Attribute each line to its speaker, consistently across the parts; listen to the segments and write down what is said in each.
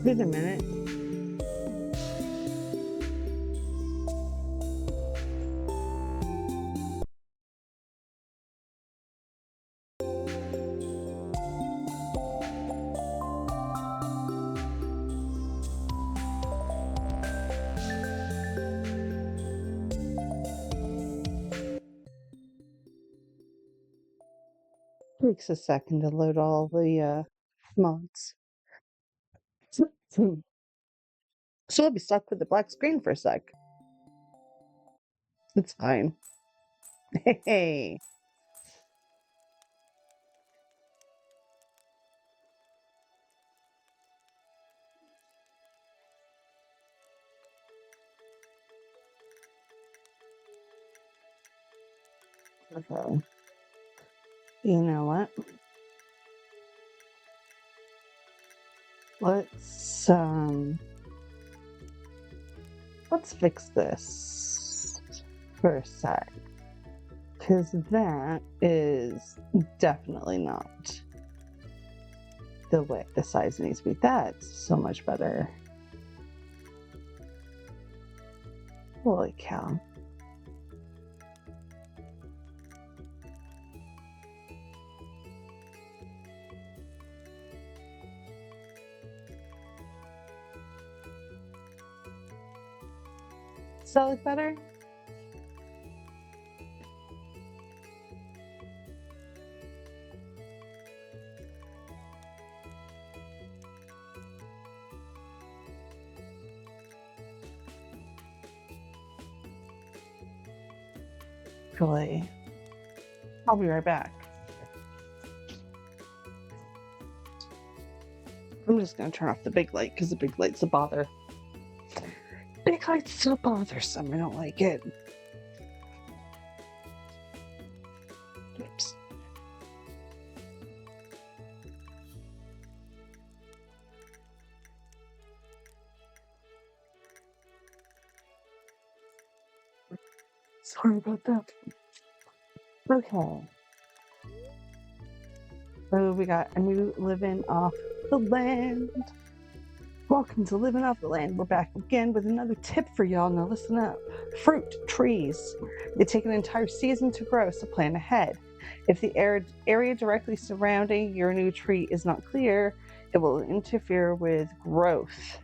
Speaker 1: Wait a minute. Takes a second to load all the mods. So I'll be stuck with the black screen for a sec. It's fine. Hey. Okay. You know what? Let's fix this for a sec. Because that is definitely not the way the size needs to be. That's so much better. Holy cow. Does that look better? Really. I'll be right back. I'm just going to turn off the big light because the big light's a bother. Big light's so bothersome. I don't like it. Oops. Sorry about that. Okay. So we got a new living off the land. Welcome to Living Off the Land. We're back again with another tip for y'all. Now listen up. Fruit trees. They take an entire season to grow, so plan ahead. If the area directly surrounding your new tree is not clear, it will interfere with growth.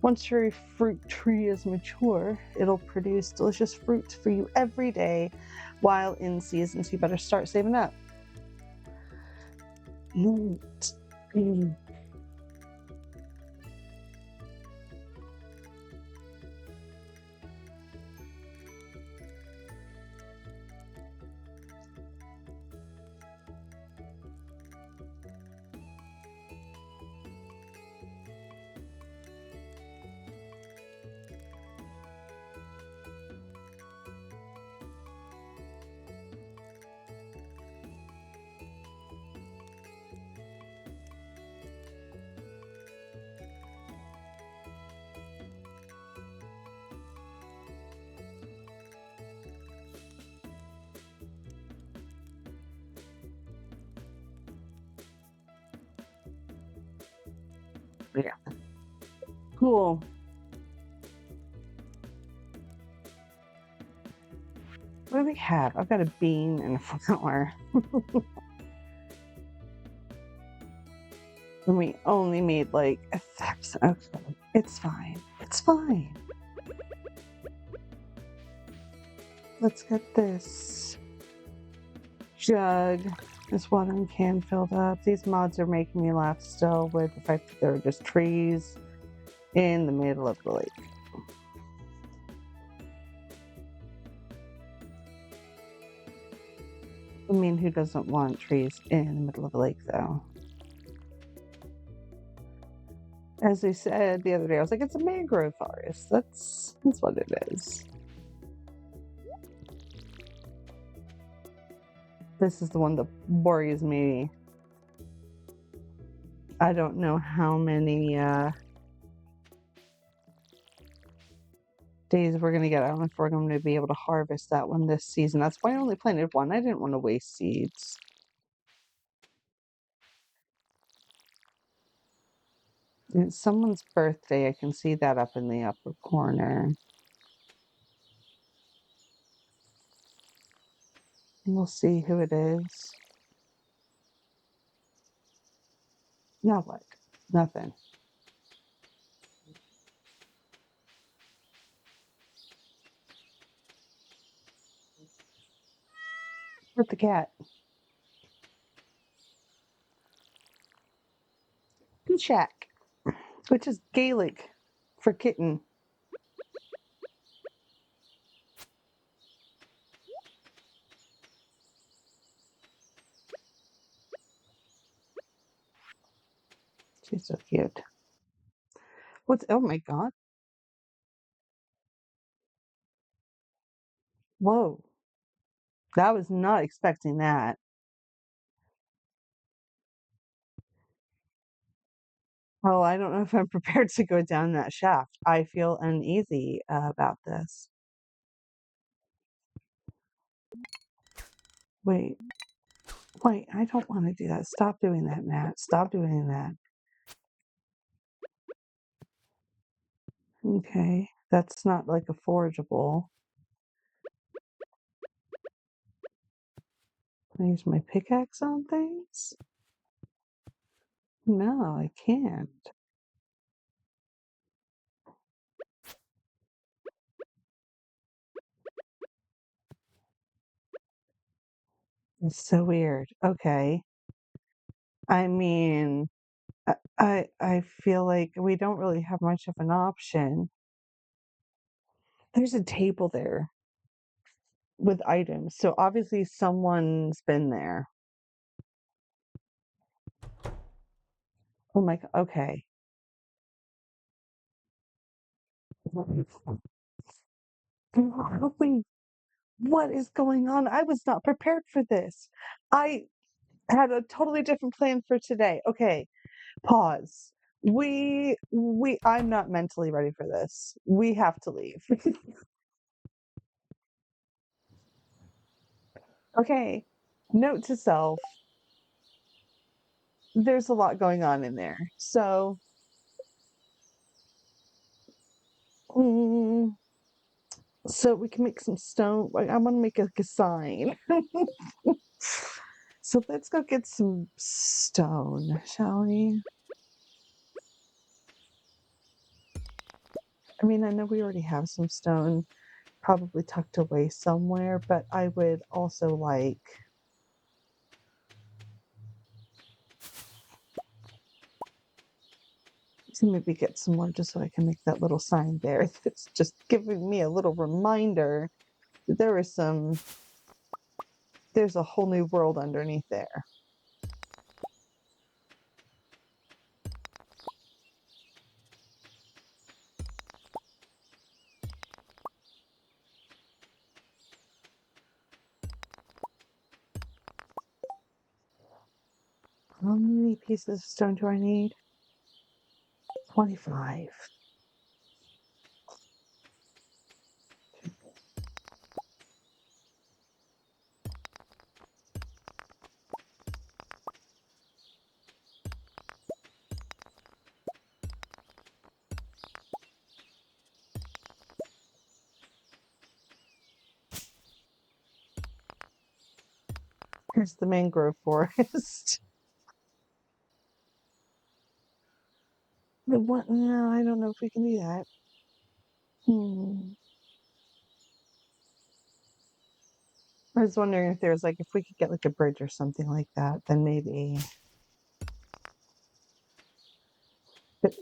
Speaker 1: Once your fruit tree is mature, it'll produce delicious fruit for you every day while in season, so you better start saving up. Yeah. Cool. What do we have? I've got a bean and a flower. And we only made like 1,000. Okay, it's fine. It's fine. Let's get this jug, this watering can filled up. These mods are making me laugh still with the fact that there are just trees in the middle of the lake. I mean, who doesn't want trees in the middle of a lake, though? As they said the other day, I was like, it's a mangrove forest. That's what it is. This is the one that worries me. I don't know how many days we're going to get. I don't know if we're going to be able to harvest that one this season. That's why I only planted one. I didn't want to waste seeds. It's someone's birthday. I can see that up in the upper corner. We'll see who it is. Now what? Nothing. With the cat. Shack, which is Gaelic for kitten. She's so cute. What's, oh my God. Whoa. I was not expecting that. Oh, I don't know if I'm prepared to go down that shaft. I feel uneasy about this. Wait, wait, I don't want to do that. Stop doing that, Matt. Stop doing that. Okay, that's not like a forageable. Can I use my pickaxe on things? No, I can't. It's so weird. Okay. I mean, I feel like we don't really have much of an option. There's a table there with items, so obviously someone's been there. Oh my God. Okay. Wait, what is going on? I was not prepared for this. I had a totally different plan for today. Okay, pause. I'm not mentally ready for this. We have to leave. Okay. Note to self, there's a lot going on in there. Mm, so we can make some stone. I want to make like a sign. So let's go get some stone, shall we? I mean, I know we already have some stone probably tucked away somewhere, but I would also like to maybe get some more just so I can make that little sign there. It's just giving me a little reminder that there's a whole new world underneath there. How many pieces of stone do I need? 25. Here's the mangrove forest. No, I don't know if we can do that. Hmm. I was wondering if there's like if we could get like a bridge or something like that, then maybe. But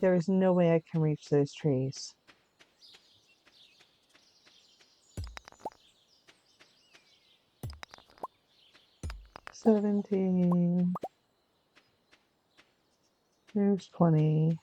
Speaker 1: there's no way I can reach those trees. 17. There's 20.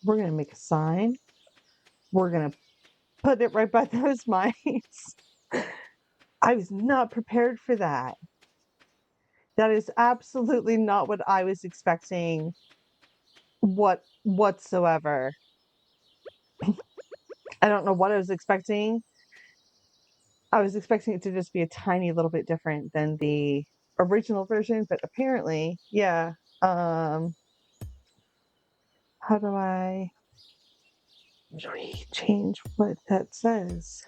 Speaker 1: We're gonna make a sign. We're gonna put it right by those mines. I was not prepared for that. That is absolutely not what I was expecting whatsoever. I don't know what I was expecting. I was expecting it to just be a tiny little bit different than the original version, but apparently, yeah. Um, how do I change what that says?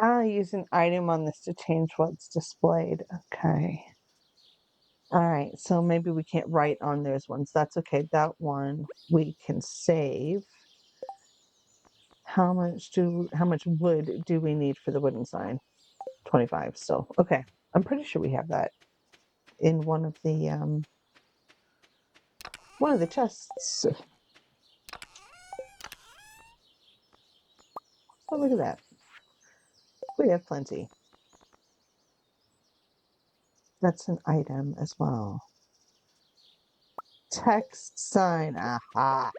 Speaker 1: I use an item on this to change what's displayed. Okay. All right. So maybe we can't write on those ones. That's okay. That one we can save. How much wood do we need for the wooden sign? 25 still. Okay. I'm pretty sure we have that in one of the chests. Oh, look at that. We have plenty. That's an item as well. Text sign. Aha.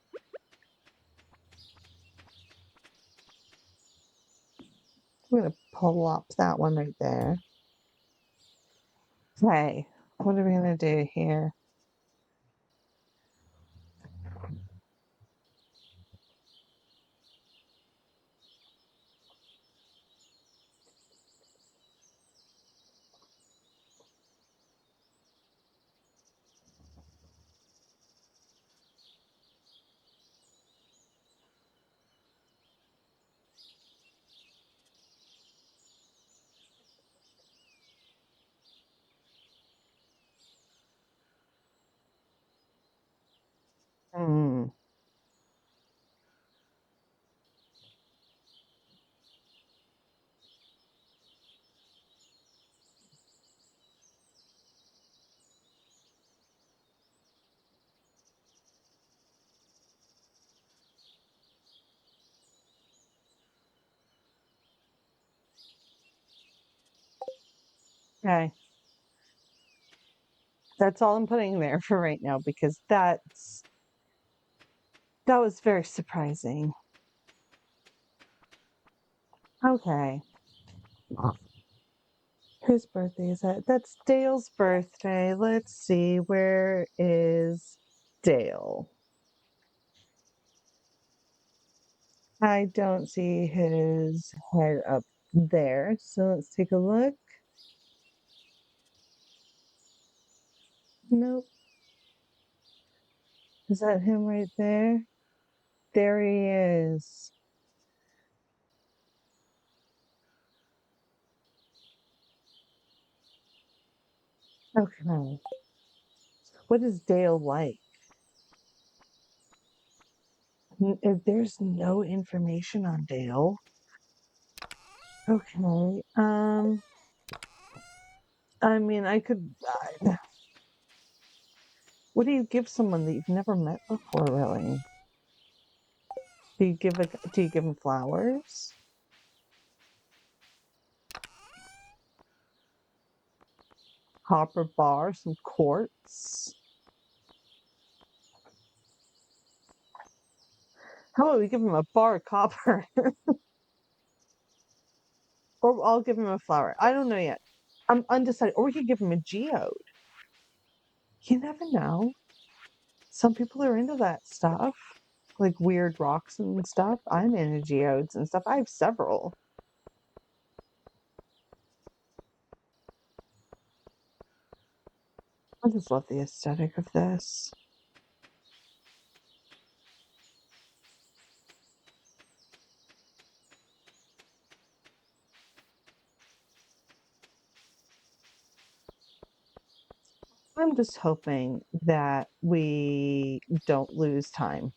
Speaker 1: I'm going to pull up that one right there. Okay. What are we going to do here? Hmm. Okay. That's all I'm putting there for right now because that was very surprising. Okay. Whose birthday is that? That's Dale's birthday. Let's see. Where is Dale? I don't see his head up there. So let's take a look. Nope. Is that him right there? There he is. Okay. What is Dale like? If there's no information on Dale. Okay. I mean, I could. What do you give someone that you've never met before, really? Do you give him flowers? Copper bar, some quartz. How about we give him a bar of copper? Or I'll give him a flower. I don't know yet. I'm undecided. Or we could give him a geode. You never know. Some people are into that stuff. Like weird rocks and stuff. I'm into geodes and stuff. I have several. I just love the aesthetic of this. I'm just hoping that we don't lose time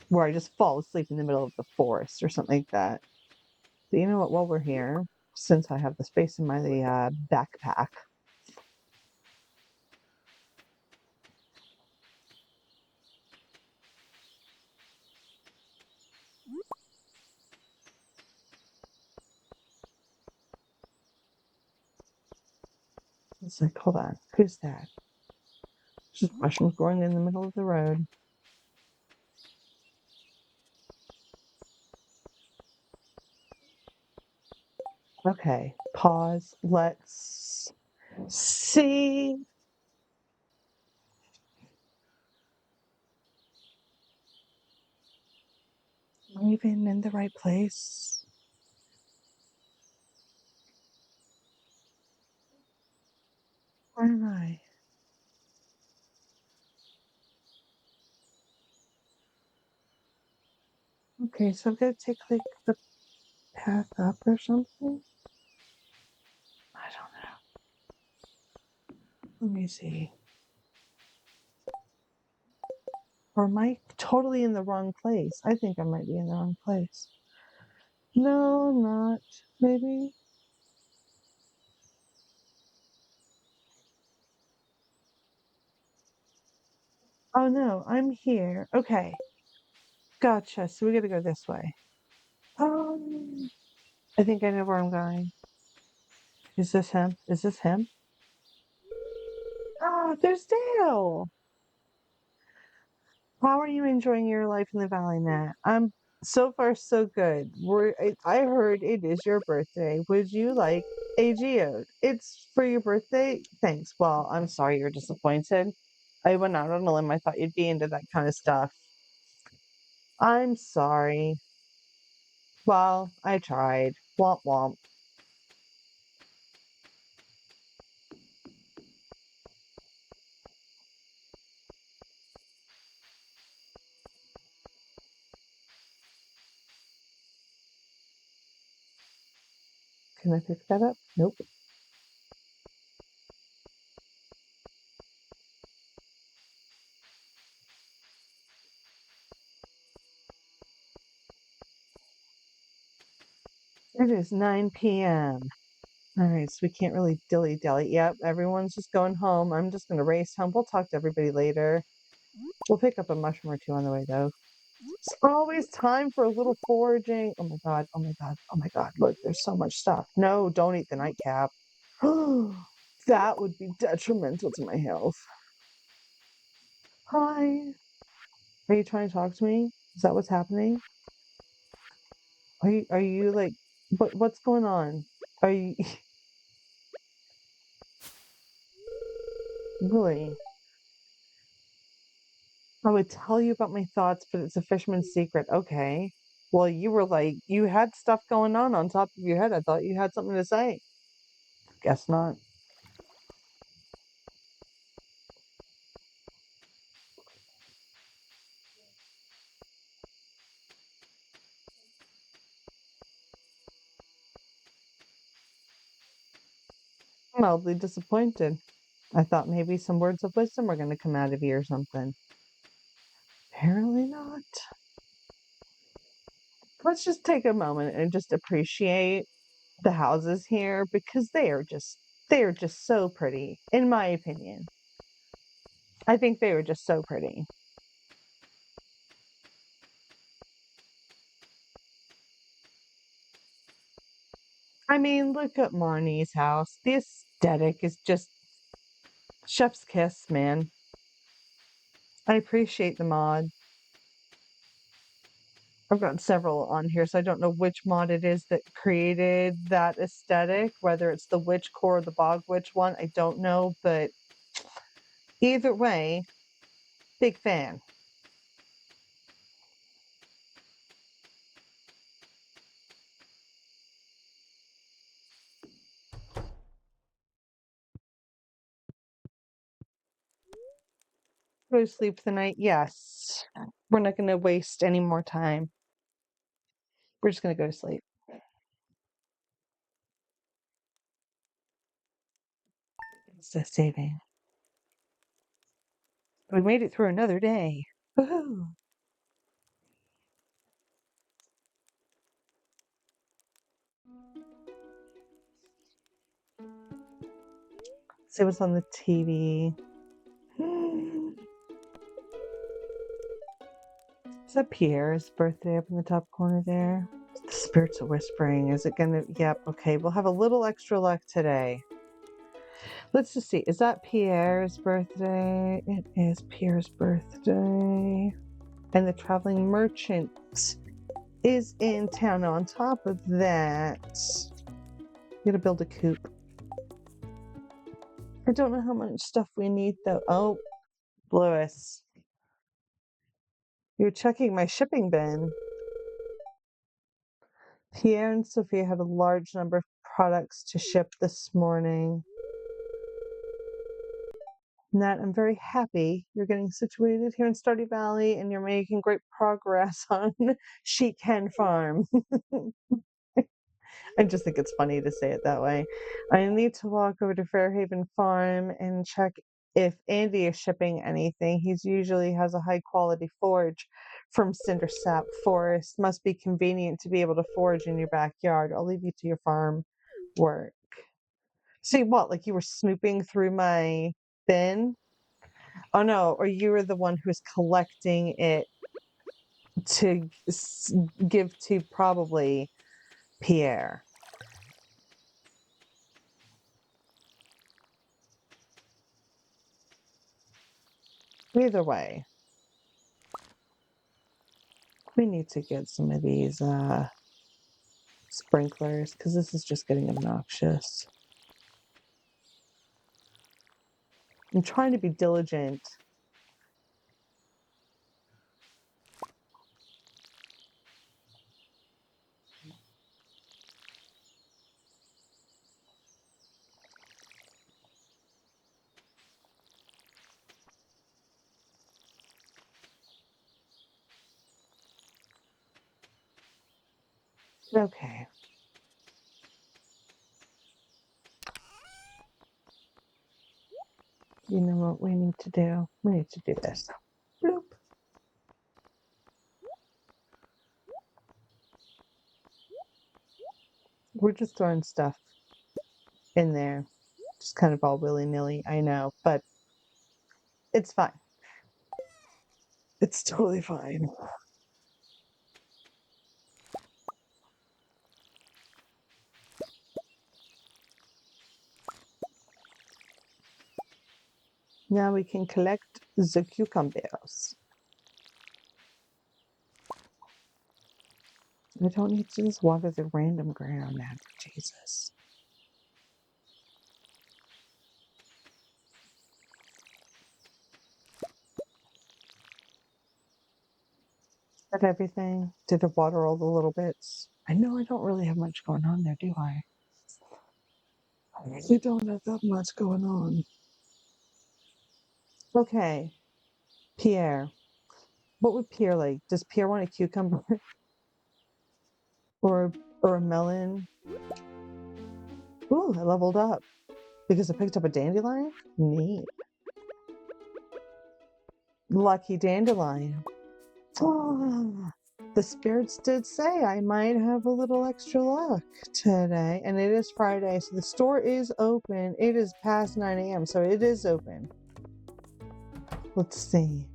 Speaker 1: where I just fall asleep in the middle of the forest or something like that. But you know what? While we're here, since I have the space in my backpack, It's like, hold on, who's that? Just mushrooms growing in the middle of the road. Okay, pause. Let's see. Am I even in the right place? Where am I? Okay, so I've got to take like the path up or something. I don't know. Let me see. Or am I totally in the wrong place? I think I might be in the wrong place. No, I'm not. Maybe. Oh no, I'm here. Okay. Gotcha. So we gotta go this way. Um, I think I know where I'm going. Is this him? Is this him? Oh, there's Dale. How are you enjoying your life in the valley, Nat? I'm so far so good. I heard it is your birthday. Would you like a geode? It's for your birthday? Thanks. Well, I'm sorry you're disappointed. I went out on a limb. I thought you'd be into that kind of stuff. I'm sorry. Well, I tried. Womp womp. Can I pick that up? Nope. It is 9 p.m. All right, so we can't really dilly-dally. Yep, everyone's just going home. I'm just gonna race home. We'll talk to everybody later. We'll pick up a mushroom or two on the way, though. It's always time for a little foraging. Oh my god, oh my god, oh my god. Look, there's so much stuff. No, don't eat the nightcap. That would be detrimental to my health. Hi. Are you trying to talk to me? Is that what's happening? Are you like what's going on? Are you really? I would tell you about my thoughts, but it's a fisherman's secret. Okay. Well, you were like, you had stuff going on top of your head. I thought you had something to say. Guess not. Mildly disappointed. I thought maybe some words of wisdom were going to come out of you or something. Apparently not. Let's just take a moment and just appreciate the houses here because they are just so pretty, in my opinion. I think they are just so pretty. I mean, look at Marnie's house. The aesthetic is just chef's kiss, man. I appreciate the mod. I've got several on here, so I don't know which mod it is that created that aesthetic, whether it's the witch core or the bog witch one. I don't know, but either way, big fan. Go to sleep tonight? Yes. We're not going to waste any more time. We're just going to go to sleep. It's just saving. We made it through another day. Woohoo! See what's on the TV. Is that Pierre's birthday up in the top corner there? The spirits are whispering. Is it gonna? Yep. Okay. We'll have a little extra luck today. Let's just see. Is that Pierre's birthday? It is Pierre's birthday. And the traveling merchant is in town. Now, on top of that, I'm gonna build a coop. I don't know how much stuff we need though. Oh, Lewis, you're checking my shipping bin. Pierre and Sophia had a large number of products to ship this morning. Nat, I'm very happy you're getting situated here in Stardew Valley and you're making great progress on Sheet Hen Farm. I just think it's funny to say it that way. I need to walk over to Fairhaven Farm and check if Andy is shipping anything. He usually has a high quality forage from Cindersap Forest. Must be convenient to be able to forage in your backyard. I'll leave you to your farm work. See what? Like you were snooping through my bin? Oh no, or you were the one who's collecting it to give to probably Pierre. Either way, we need to get some of these sprinklers because this is just getting obnoxious. I'm trying to be diligent. Okay. You know what we need to do? We need to do this. Bloop. We're just throwing stuff in there. Just kind of all willy-nilly, I know, but it's fine. It's totally fine. Now we can collect the cucumbers. I don't need to just water the random ground now. Jesus. Is that everything? Did it water all the little bits? I know I don't really have much going on there, do I? I really don't have that much going on. Okay. Pierre. What would Pierre like? Does Pierre want a cucumber? or a melon? Ooh, I leveled up. Because I picked up a dandelion? Neat. Lucky dandelion. Oh, the spirits did say I might have a little extra luck today. And it is Friday, so the store is open. It is past 9 a.m., so it is open. Let's see.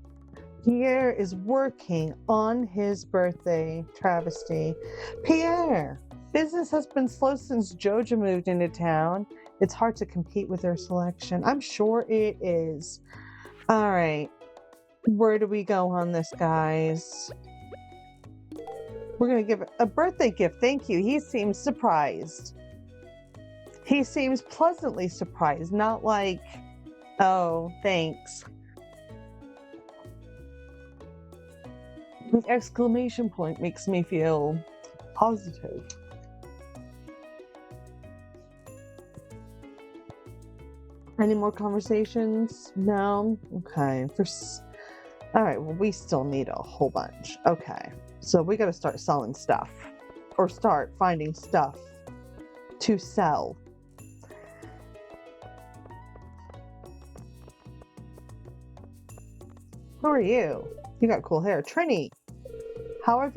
Speaker 1: Pierre is working on his birthday travesty. Pierre, business has been slow since Joja moved into town. It's hard to compete with their selection. I'm sure it is. All right. Where do we go on this, guys? We're going to give a birthday gift. Thank you. He seems surprised. He seems pleasantly surprised, not like, oh, thanks. The exclamation point makes me feel positive. Any more conversations? No? Okay. All right, well, we still need a whole bunch. Okay. So we got to start selling stuff or start finding stuff to sell. Who are you? You got cool hair. Trini, how have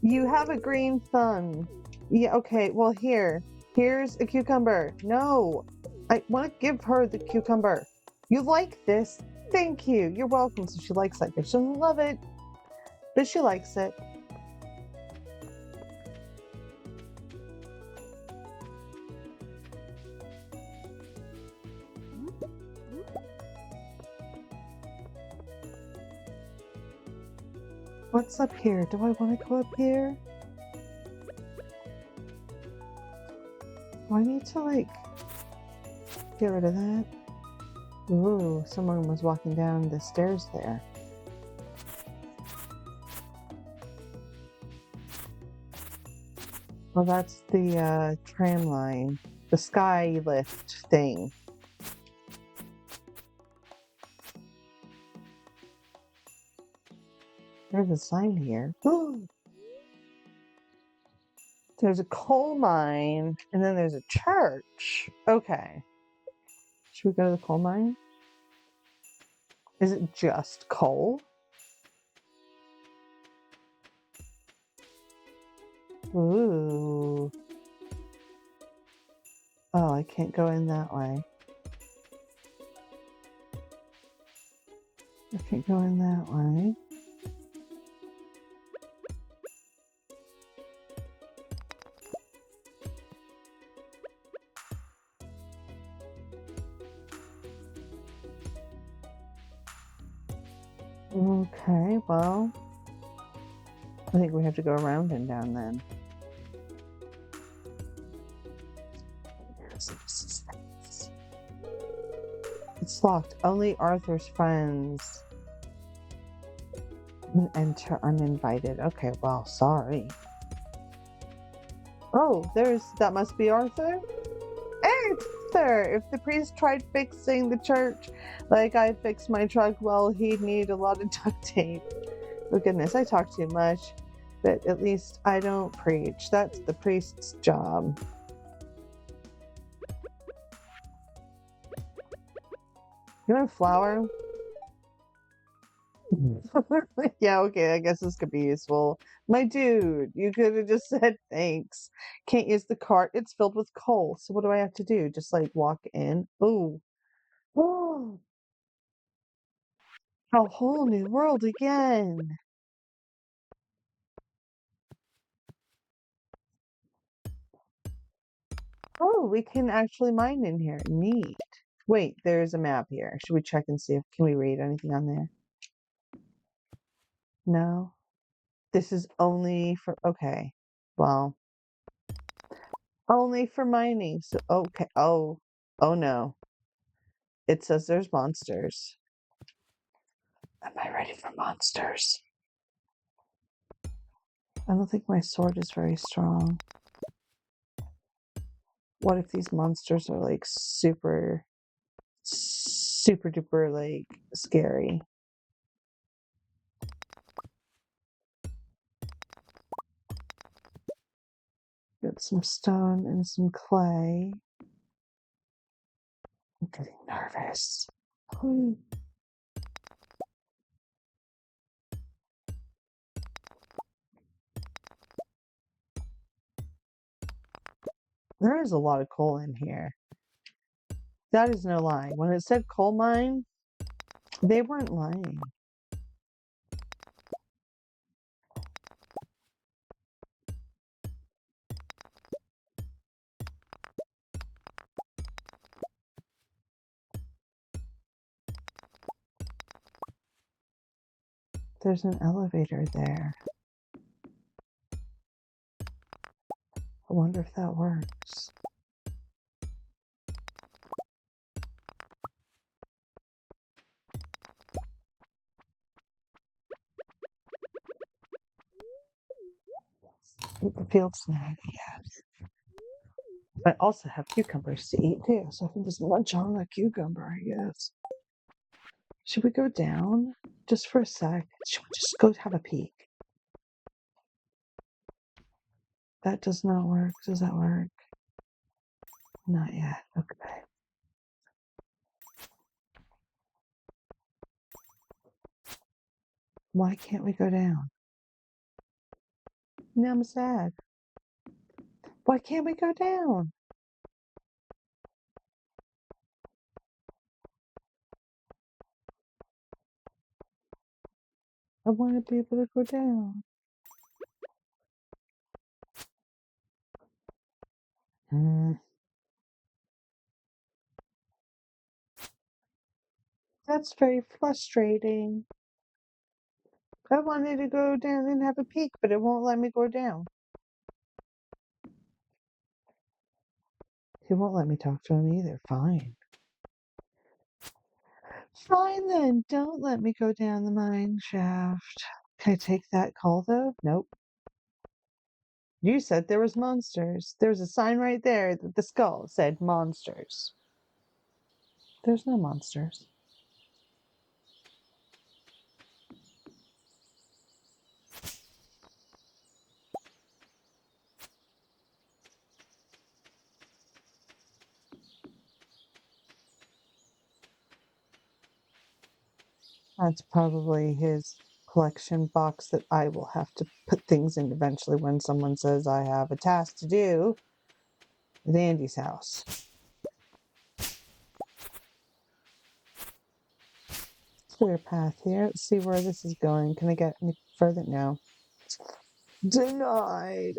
Speaker 1: you have a green thumb. Yeah, okay, well, here's a cucumber. No, I want to give her the cucumber. You like this? Thank you. You're welcome. So she likes it. She doesn't love it, but she likes it. What's up here? Do I want to go up here? Do I need to, like, get rid of that? Ooh, someone was walking down the stairs there. Well, that's the tram line. The sky lift thing. There's a sign here. Ooh. There's a coal mine, and then there's a church. Okay. Should we go to the coal mine? Is it just coal? Ooh. Oh, I can't go in that way. I can't go in that way. Okay, well, I think we have to go around and down then. It's locked. Only Arthur's friends can enter uninvited. Okay, well, sorry. Oh, that must be Arthur. Arthur! If the priest tried fixing the church like I fixed my truck, well, he'd need a lot of duct tape. Oh goodness, I talk too much, but at least I don't preach. That's the priest's job. You want a flower? Yeah, okay, I guess this could be useful. My dude, you could have just said thanks. Can't use the cart. It's filled with coal. So what do I have to do? Just like walk in? Ooh. Oh, a whole new world again. Oh, we can actually mine in here. Neat. Wait, there's a map here. Should we check and see if can we read anything on there? No. This is only for okay. Well, only for mining. So okay. Oh no. It says there's monsters. Am I ready for monsters? I don't think my sword is very strong. What if these monsters are like super duper like scary? Got some stone and some clay. I'm getting nervous. Hmm. There is a lot of coal in here. That is no lie. When it said coal mine, they weren't lying. There's an elevator there. I wonder if that works. Eat the field snack, yes. I also have cucumbers to eat too, so I can just munch on a cucumber, I guess. Should we go down just for a sec? Should we just go have a peek? That does not work. Does that work? Not yet. Okay. Why can't we go down? Now I'm sad. Why can't we go down? I want to be able to go down. That's very frustrating. I wanted to go down and have a peek, but it won't let me go down. He won't let me talk to him either. Fine. Fine then. Don't let me go down the mine shaft. Can I take that call though? Nope. You said there was monsters. There's a sign right there that the skull said monsters. There's no monsters. That's probably his collection box that I will have to put things in eventually when someone says I have a task to do at Andy's house. Clear path here. Let's see where this is going. Can I get any further? No. Denied.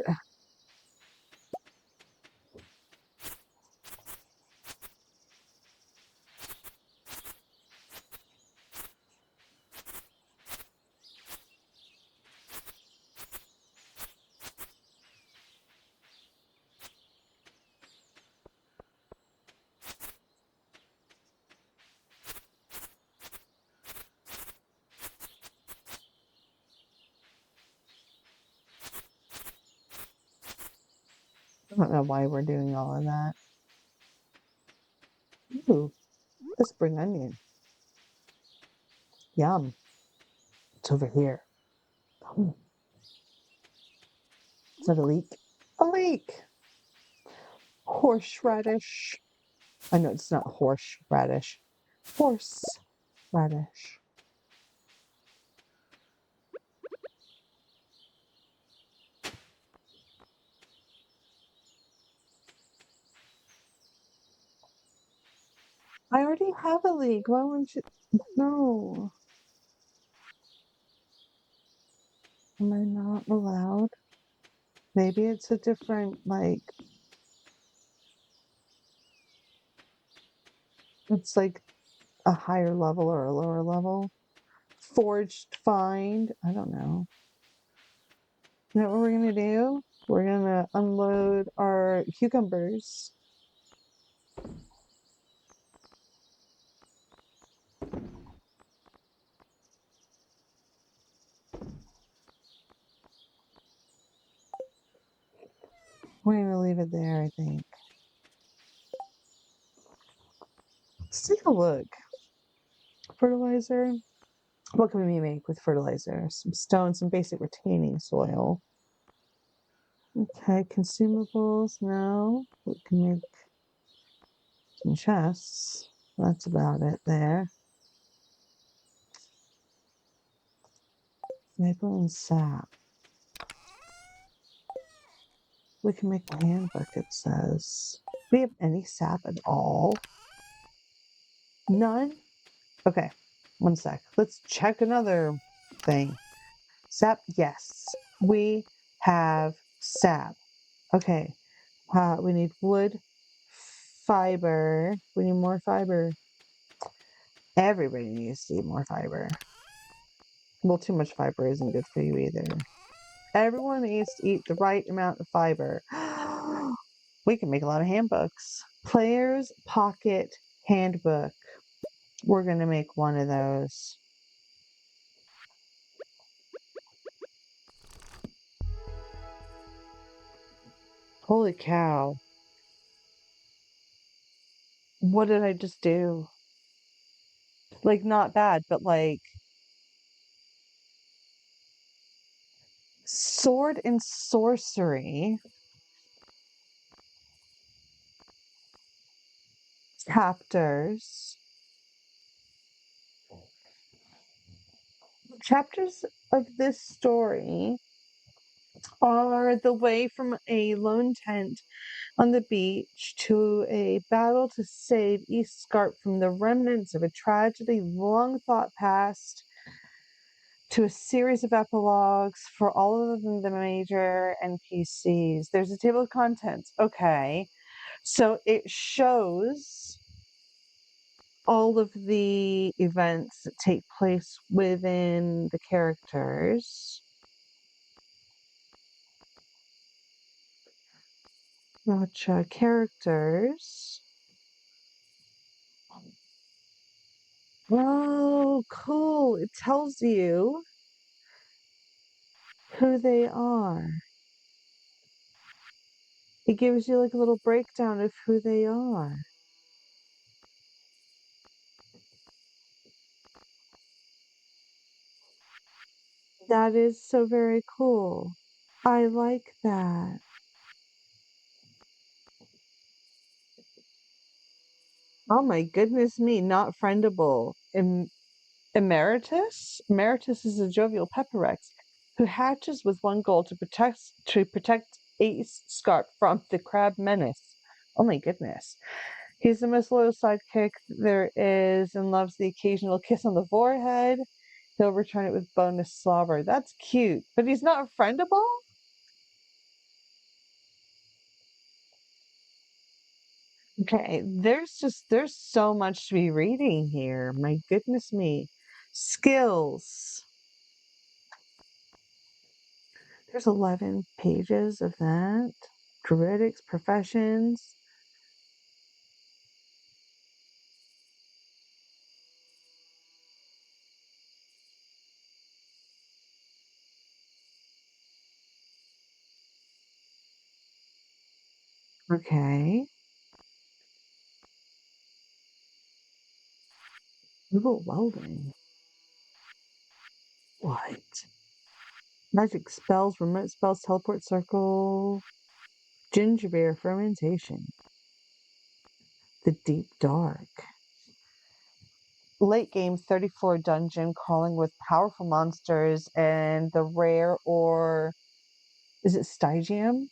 Speaker 1: I don't know why we're doing all of that. Ooh, a spring onion. Yum. It's over here. Oh, is that a leek? A leek! Horseradish. I know it's not horseradish. Horseradish. I already have a leek. Why wouldn't you? No. Am I not allowed? Maybe it's a different, like, it's like a higher level or a lower level. Forged find. I don't know. You know what we're gonna do? We're gonna unload our cucumbers. We're gonna leave it there, I think. Let's take a look. Fertilizer. What can we make with fertilizer? Some stone, some basic retaining soil. Okay, consumables. No, we can make some chests. That's about it there. Maple and sap. We can make a handbook, it says. Do we have any sap at all? None? Okay, one sec. Let's check another thing. Sap, yes. We have sap. Okay. We need wood, fiber. We need more fiber. Everybody needs to eat more fiber. Well, too much fiber isn't good for you either. Everyone needs to eat the right amount of fiber. We can make a lot of handbooks. Player's Pocket Handbook. We're going to make one of those. Holy cow. What did I just do? Like, not bad, but like, sword and sorcery chapters. Chapters of this story are the way from a lone tent on the beach to a battle to save East Scarp from the remnants of a tragedy long thought past, to a series of epilogues for all of the major NPCs. There's a table of contents. Okay. So it shows all of the events that take place within the characters. Gotcha. Characters. Oh, cool. It tells you who they are. It gives you like a little breakdown of who they are. That is so very cool. I like that. Oh my goodness me, not friendable. Emeritus? Emeritus is a jovial pepperex who hatches with one goal to protect Ace Scarp from the crab menace. Oh my goodness. He's the most loyal sidekick there is and loves the occasional kiss on the forehead. He'll return it with bonus slobber. That's cute, but he's not friendable? Okay, there's so much to be reading here. My goodness me. Skills. There's 11 pages of that. Druidics, professions. Okay. Ooh, welding. What? Magic spells, remote spells, teleport circle, ginger beer fermentation. The deep dark. Late game 34 dungeon crawling with powerful monsters and the rare or is it Stygium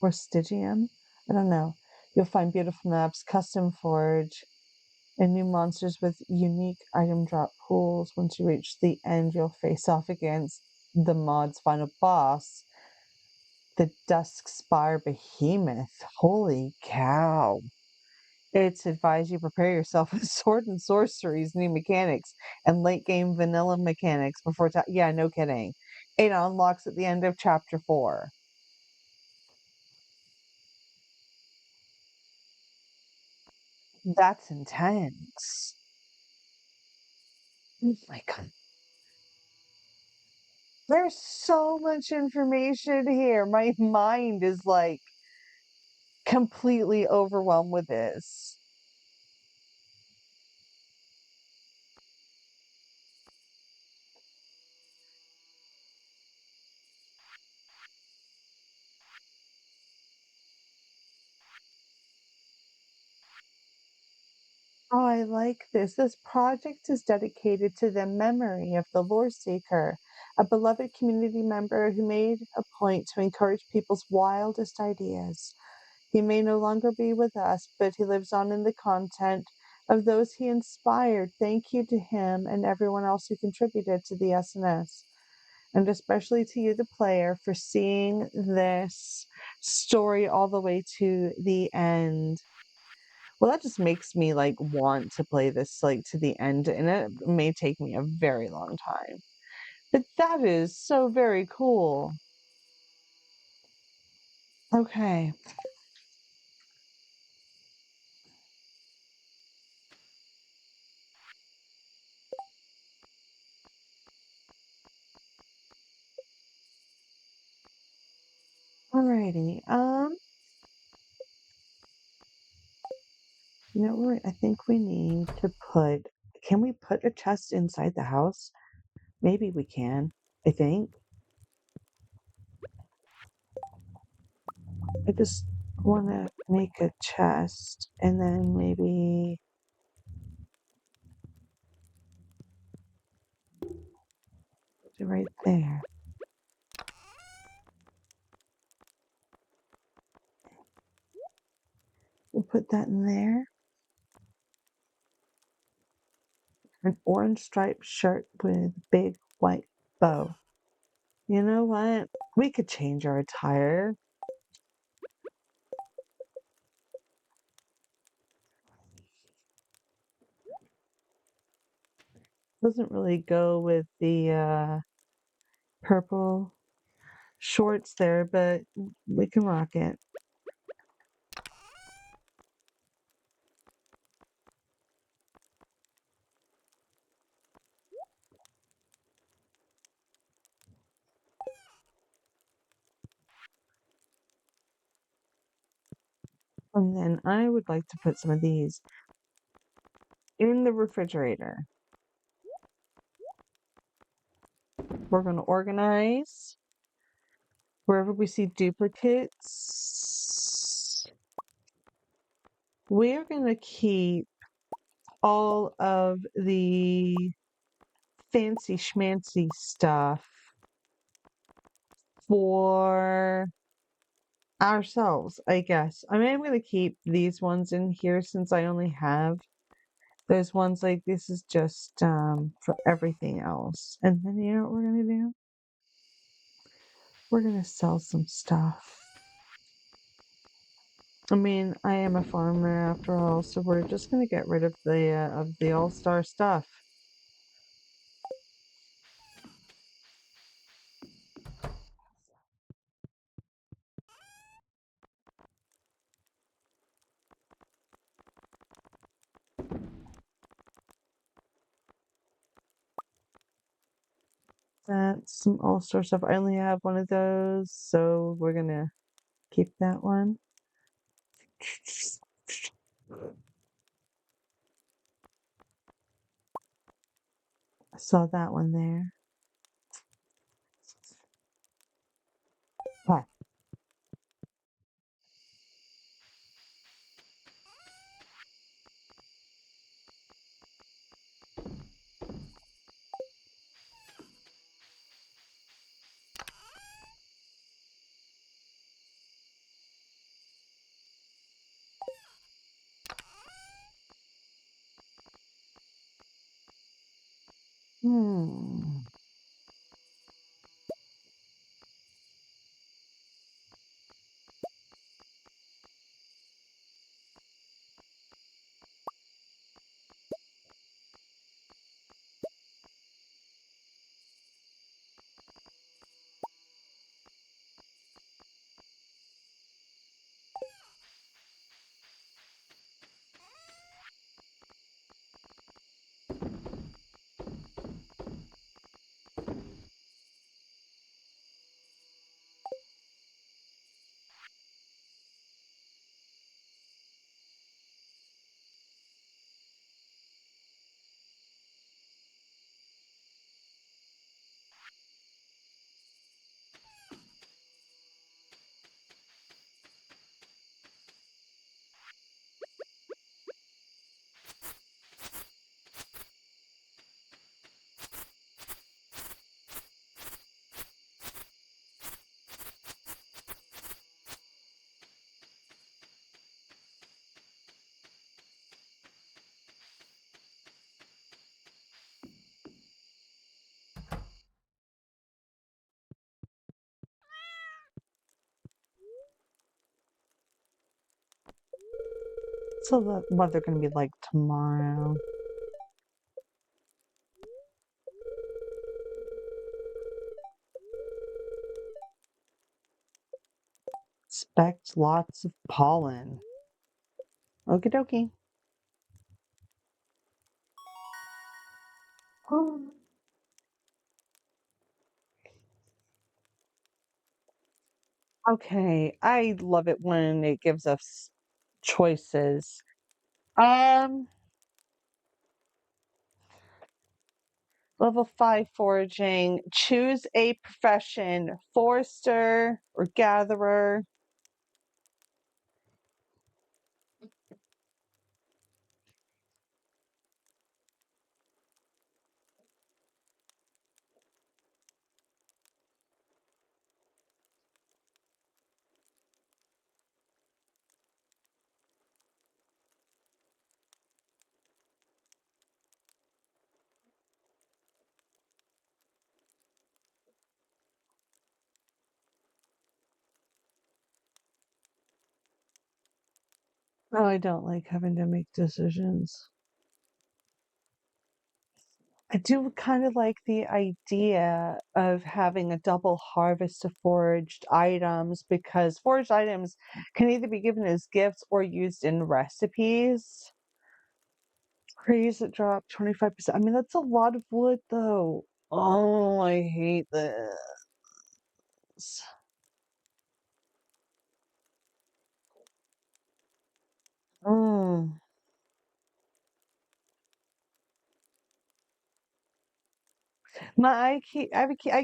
Speaker 1: or Stygium? I don't know. You'll find beautiful maps, custom forge, and new monsters with unique item drop pools. Once you reach the end, you'll face off against the mod's final boss, the Dusk Spire Behemoth. Holy cow. It's advised you prepare yourself with sword and sorceries, new mechanics, and late game vanilla mechanics before. Yeah, no kidding. It unlocks at the end of chapter 4. That's intense. Oh my god. There's so much information here. My mind is like completely overwhelmed with this. Oh, I like this. This project is dedicated to the memory of the lore seeker, a beloved community member who made a point to encourage people's wildest ideas. He may no longer be with us, but he lives on in the content of those he inspired. Thank you to him and everyone else who contributed to the SNS, and especially to you, the player, for seeing this story all the way to the end. Well, that just makes me like want to play this like to the end, and it may take me a very long time. But that is so very cool. Okay. Alrighty. You know what? I think we need to put. Can we put a chest inside the house? Maybe we can. I think. I just want to make a chest and then maybe put it right there. We'll put that in there. An orange striped shirt with big white bow. You know what? We could change our attire. Doesn't really go with the purple shorts there, but we can rock it. And then I would like to put some of these in the refrigerator. We're going to organize wherever we see duplicates. We're going to keep all of the fancy schmancy stuff for ourselves, I guess. I mean, I'm going to keep these ones in here since I only have those ones. Like, this is just for everything else. And then, you know what we're going to do? We're going to sell some stuff. I mean, I am a farmer after all, so we're just going to get rid of the all-star stuff. That's some all-star stuff. I only have one of those, so we're going to keep that one. I saw that one there. Hi. Hmm. So what they're going to be like tomorrow. Expect lots of pollen. Okie dokie. Okay, I love it when it gives us choices. Um, Level 5 foraging. Choose a profession, forester or gatherer. Oh, I don't like having to make decisions. I do kind of like the idea of having a double harvest of foraged items because foraged items can either be given as gifts or used in recipes. Praise it dropped 25%. I mean, that's a lot of wood though. Oh, I hate this. Mm. I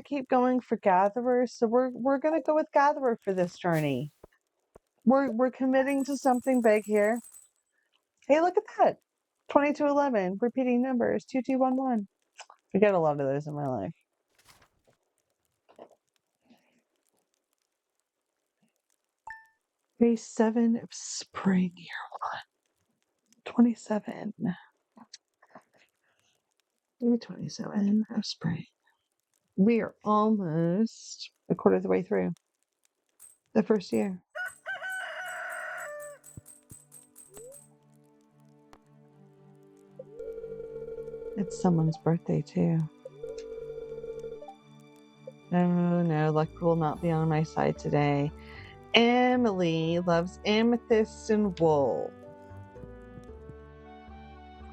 Speaker 1: keep going for gatherer, so we're gonna go with gatherer for this journey. We're committing to something big here. Hey, look at that. 2211, repeating numbers, 2211. I get a lot of those in my life. Day 7 of spring, year 27. Day 27 of spring. We are almost a quarter of the way through the first year. It's someone's birthday too. Oh no, luck will not be on my side today. Emily loves amethyst and wool.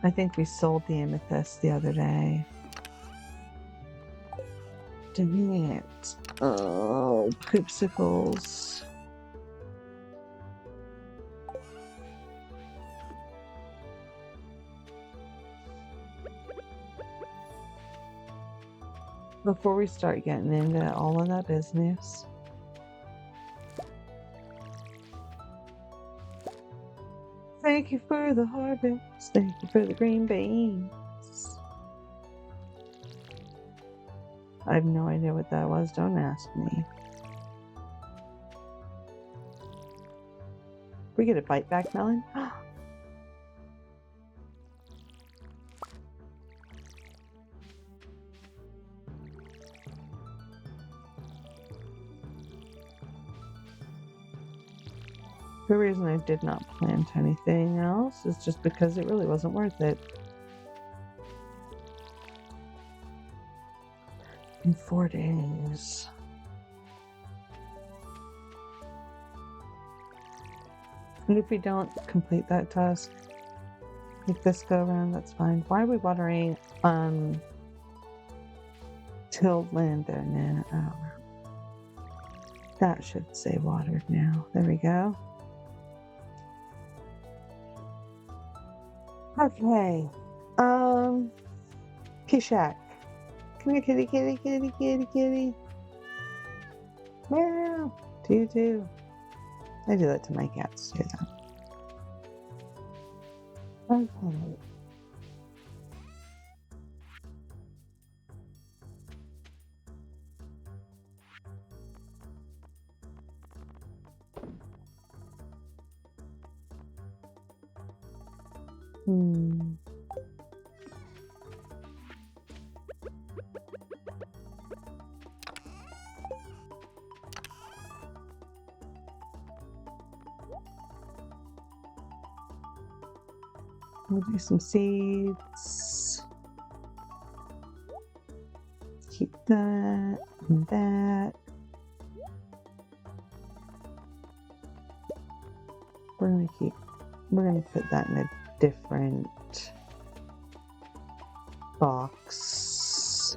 Speaker 1: I think we sold the amethyst the other day. Dang it. Oh, poopsicles. Before we start getting into all of that business, thank you for the harvest. Thank you for the green beans. I have no idea what that was. Don't ask me. We get a bite back melon? The reason I did not plant anything else is just because it really wasn't worth it. In 4 days. And if we don't complete that task, like this go around, that's fine. Why are we watering tilled land there now? Oh, that should say watered now. There we go. Okay. Kishak. Come here, kitty, kitty, kitty, kitty, kitty. Meow. Do. I do that to my cats too, though. Okay. We'll do some seeds. Keep that and that. We're gonna put that in a different box.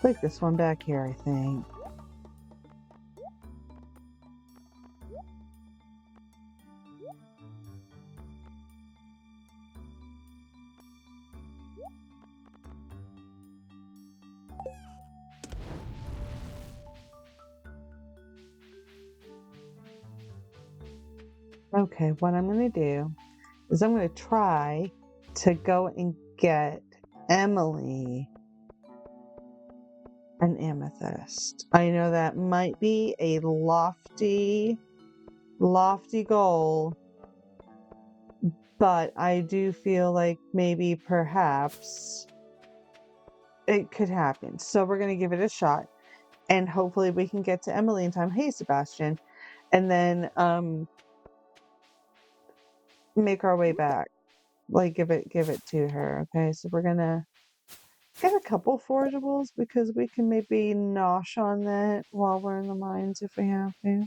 Speaker 1: Like this one back here, I think. Okay, what I'm gonna do is I'm gonna try to go and get Emily an amethyst. I know that might be a lofty goal, but I do feel like maybe perhaps it could happen. So we're going to give it a shot and hopefully we can get to Emily in time. Hey, Sebastian. And then make our way back. Like give it to her. Okay. So we're going to Get a couple forageables because we can maybe nosh on that while we're in the mines if we have to.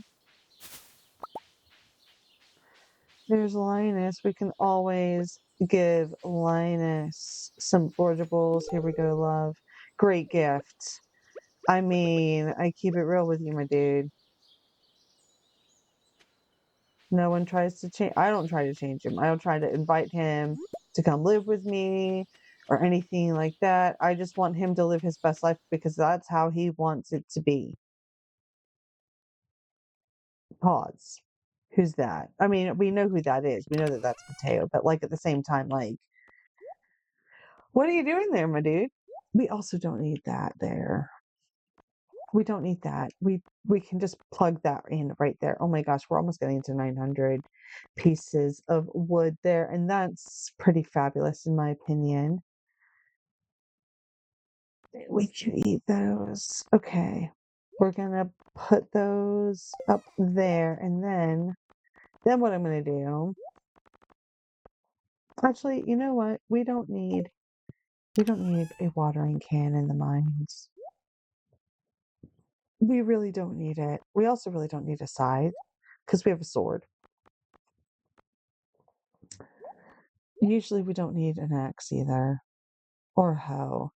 Speaker 1: There's Linus. We can always give Linus some forageables. Here we go, love. Great gift. I mean, I keep it real with you, my dude. No one tries to change. I don't try to change him. I don't try to invite him to come live with me or anything like that. I just want him to live his best life because that's how he wants it to be. Pause. Who's that? I mean, we know who that is. We know that that's Mateo, but like at the same time, like, what are you doing there, my dude? We also don't need that there. We don't need that. We can just plug that in right there. Oh my gosh, we're almost getting to 900 pieces of wood there, and that's pretty fabulous in my opinion. We can eat those. Okay. We're gonna put those up there, and then what I'm gonna do. Actually, you know what? We don't need a watering can in the mines. We really don't need it. We also really don't need a scythe because we have a sword. Usually we don't need an axe either. Or a hoe.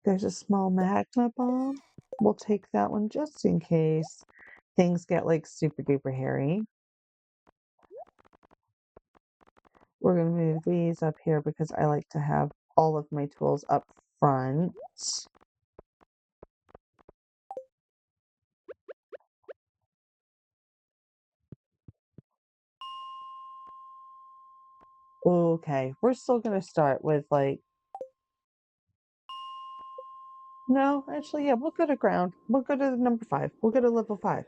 Speaker 1: There's a small magma bomb. We'll take that one just in case things get like super duper hairy. We're gonna move these up here because I like to have all of my tools up front. Okay, we're still gonna start with like no, actually, yeah, we'll go to ground. We'll go to number 5. We'll go to level 5.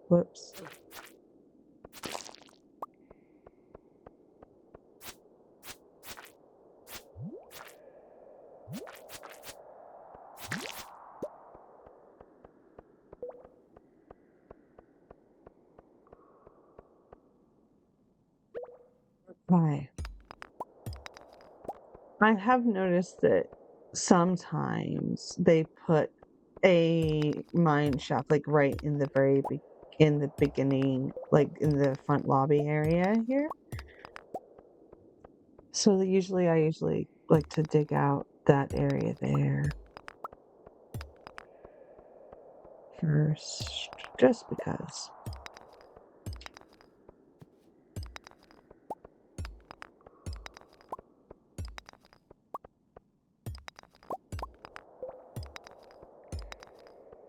Speaker 1: Whoops. Bye. I have noticed that sometimes they put a mine shaft like right in the in the beginning, like in the front lobby area here. So that I usually like to dig out that area there first, just because.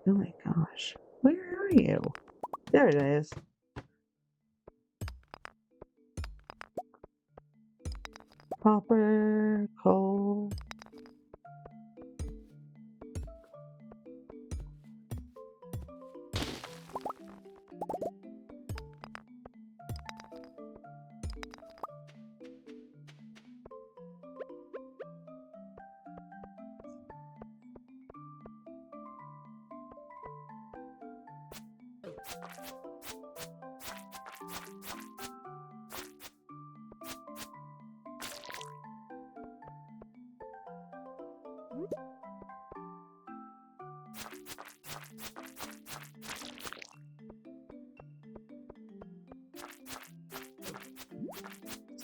Speaker 1: Oh my gosh, where are you? There it is. Copper, coal.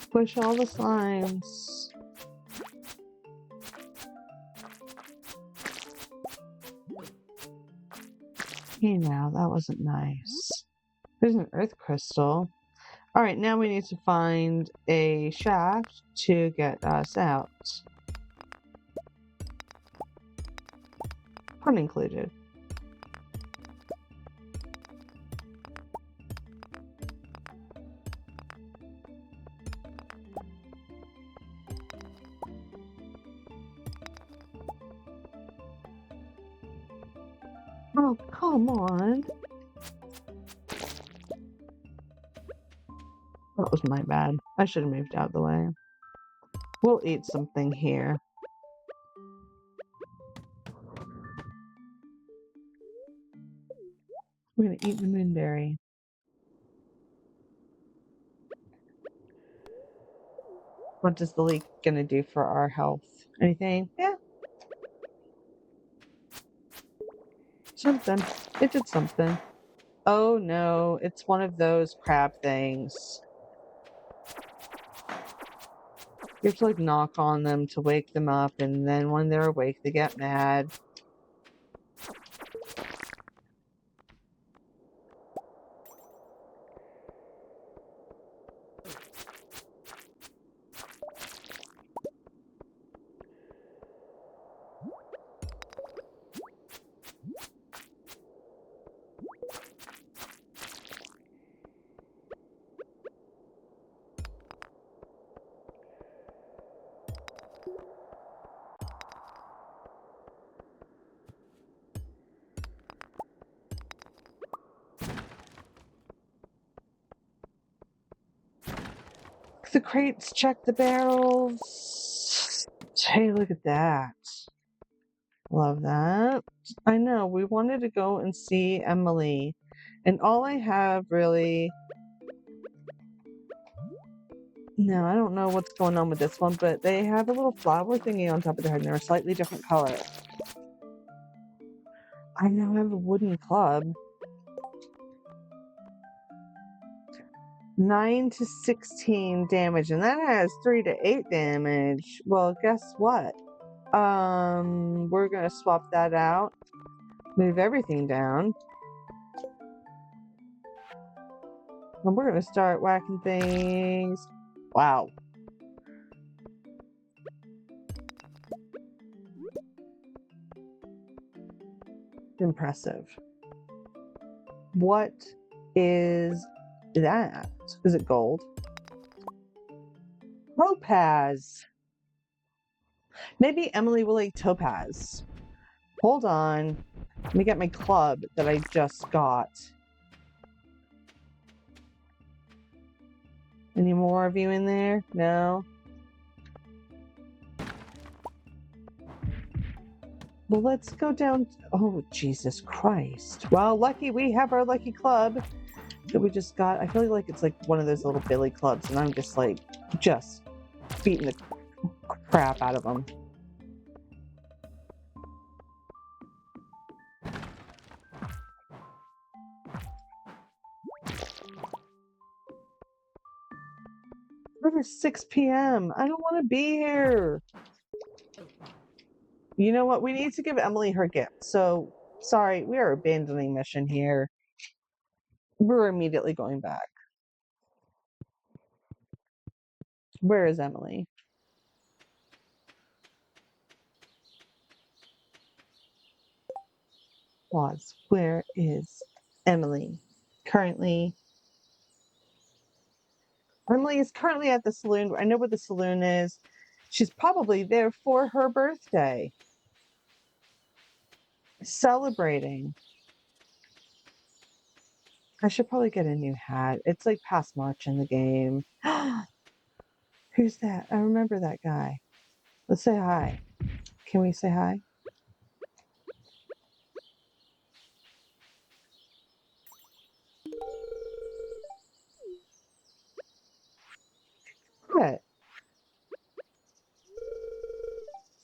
Speaker 1: Push all the slimes. Hey now, that wasn't nice. There's an earth crystal. Alright, now we need to find a shaft to get us out. Pun included. Oh, come on. That was my bad. I should have moved out of the way. We'll eat something here. We're gonna eat the moonberry. What is the leek gonna do for our health? Anything? Yeah, something. It did something. Oh no, it's one of those crab things. You have to like knock on them to wake them up, and then when they're awake, they get mad. The crates, check the barrels. Hey, look at that. Love that. I know, we wanted to go and see Emily. And all I have really. No, I don't know what's going on with this one, but they have a little flower thingy on top of their head and they're a slightly different color. I now have a wooden club. 9 to 16 damage, and that has 3 to 8 damage. Well, guess what? We're gonna swap that out. Move everything down. And we're gonna start whacking things. Wow. Impressive. What is that? Is it gold? Topaz. Maybe Emily will like topaz. Hold on. Let me get my club that I just got. Any more of you in there? No? Well, let's go down. Oh, Jesus Christ. Well, lucky we have our lucky club that we just got. I feel like it's like one of those little billy clubs, and I'm just like, just beating the crap out of them. It's 6 p.m. I don't want to be here. You know what? We need to give Emily her gift. So, sorry, we are abandoning mission here. We're immediately going back. Where is Emily? Pause. Where is Emily? Currently. Emily is currently at the saloon. I know where the saloon is. She's probably there for her birthday. Celebrating. I should probably get a new hat. It's like past March in the game. Who's that? I remember that guy. Let's say hi. Can we say hi? What?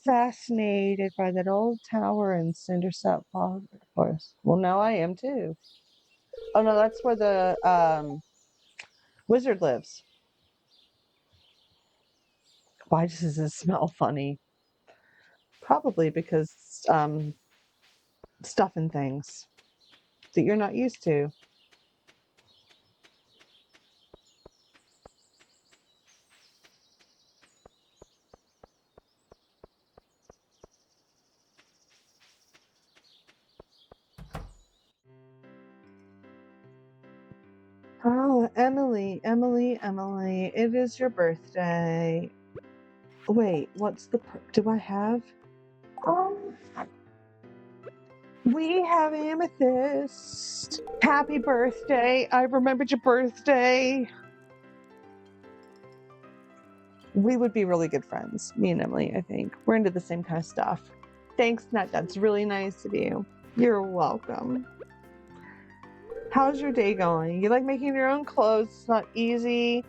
Speaker 1: Fascinated by that old tower in Cindersap Forest. Well, now I am too. Oh no, that's where the wizard lives. Why does this smell funny? Probably because stuff and things that you're not used to. Oh, Emily, Emily, Emily, it is your birthday. Wait, what's the do I have? Um, we have amethyst. Happy birthday. I remembered your birthday. We would be really good friends, me and Emily, I think. We're into the same kind of stuff. Thanks, Nat. That's really nice of you. You're welcome. How's your day going? You like making your own clothes? It's not easy.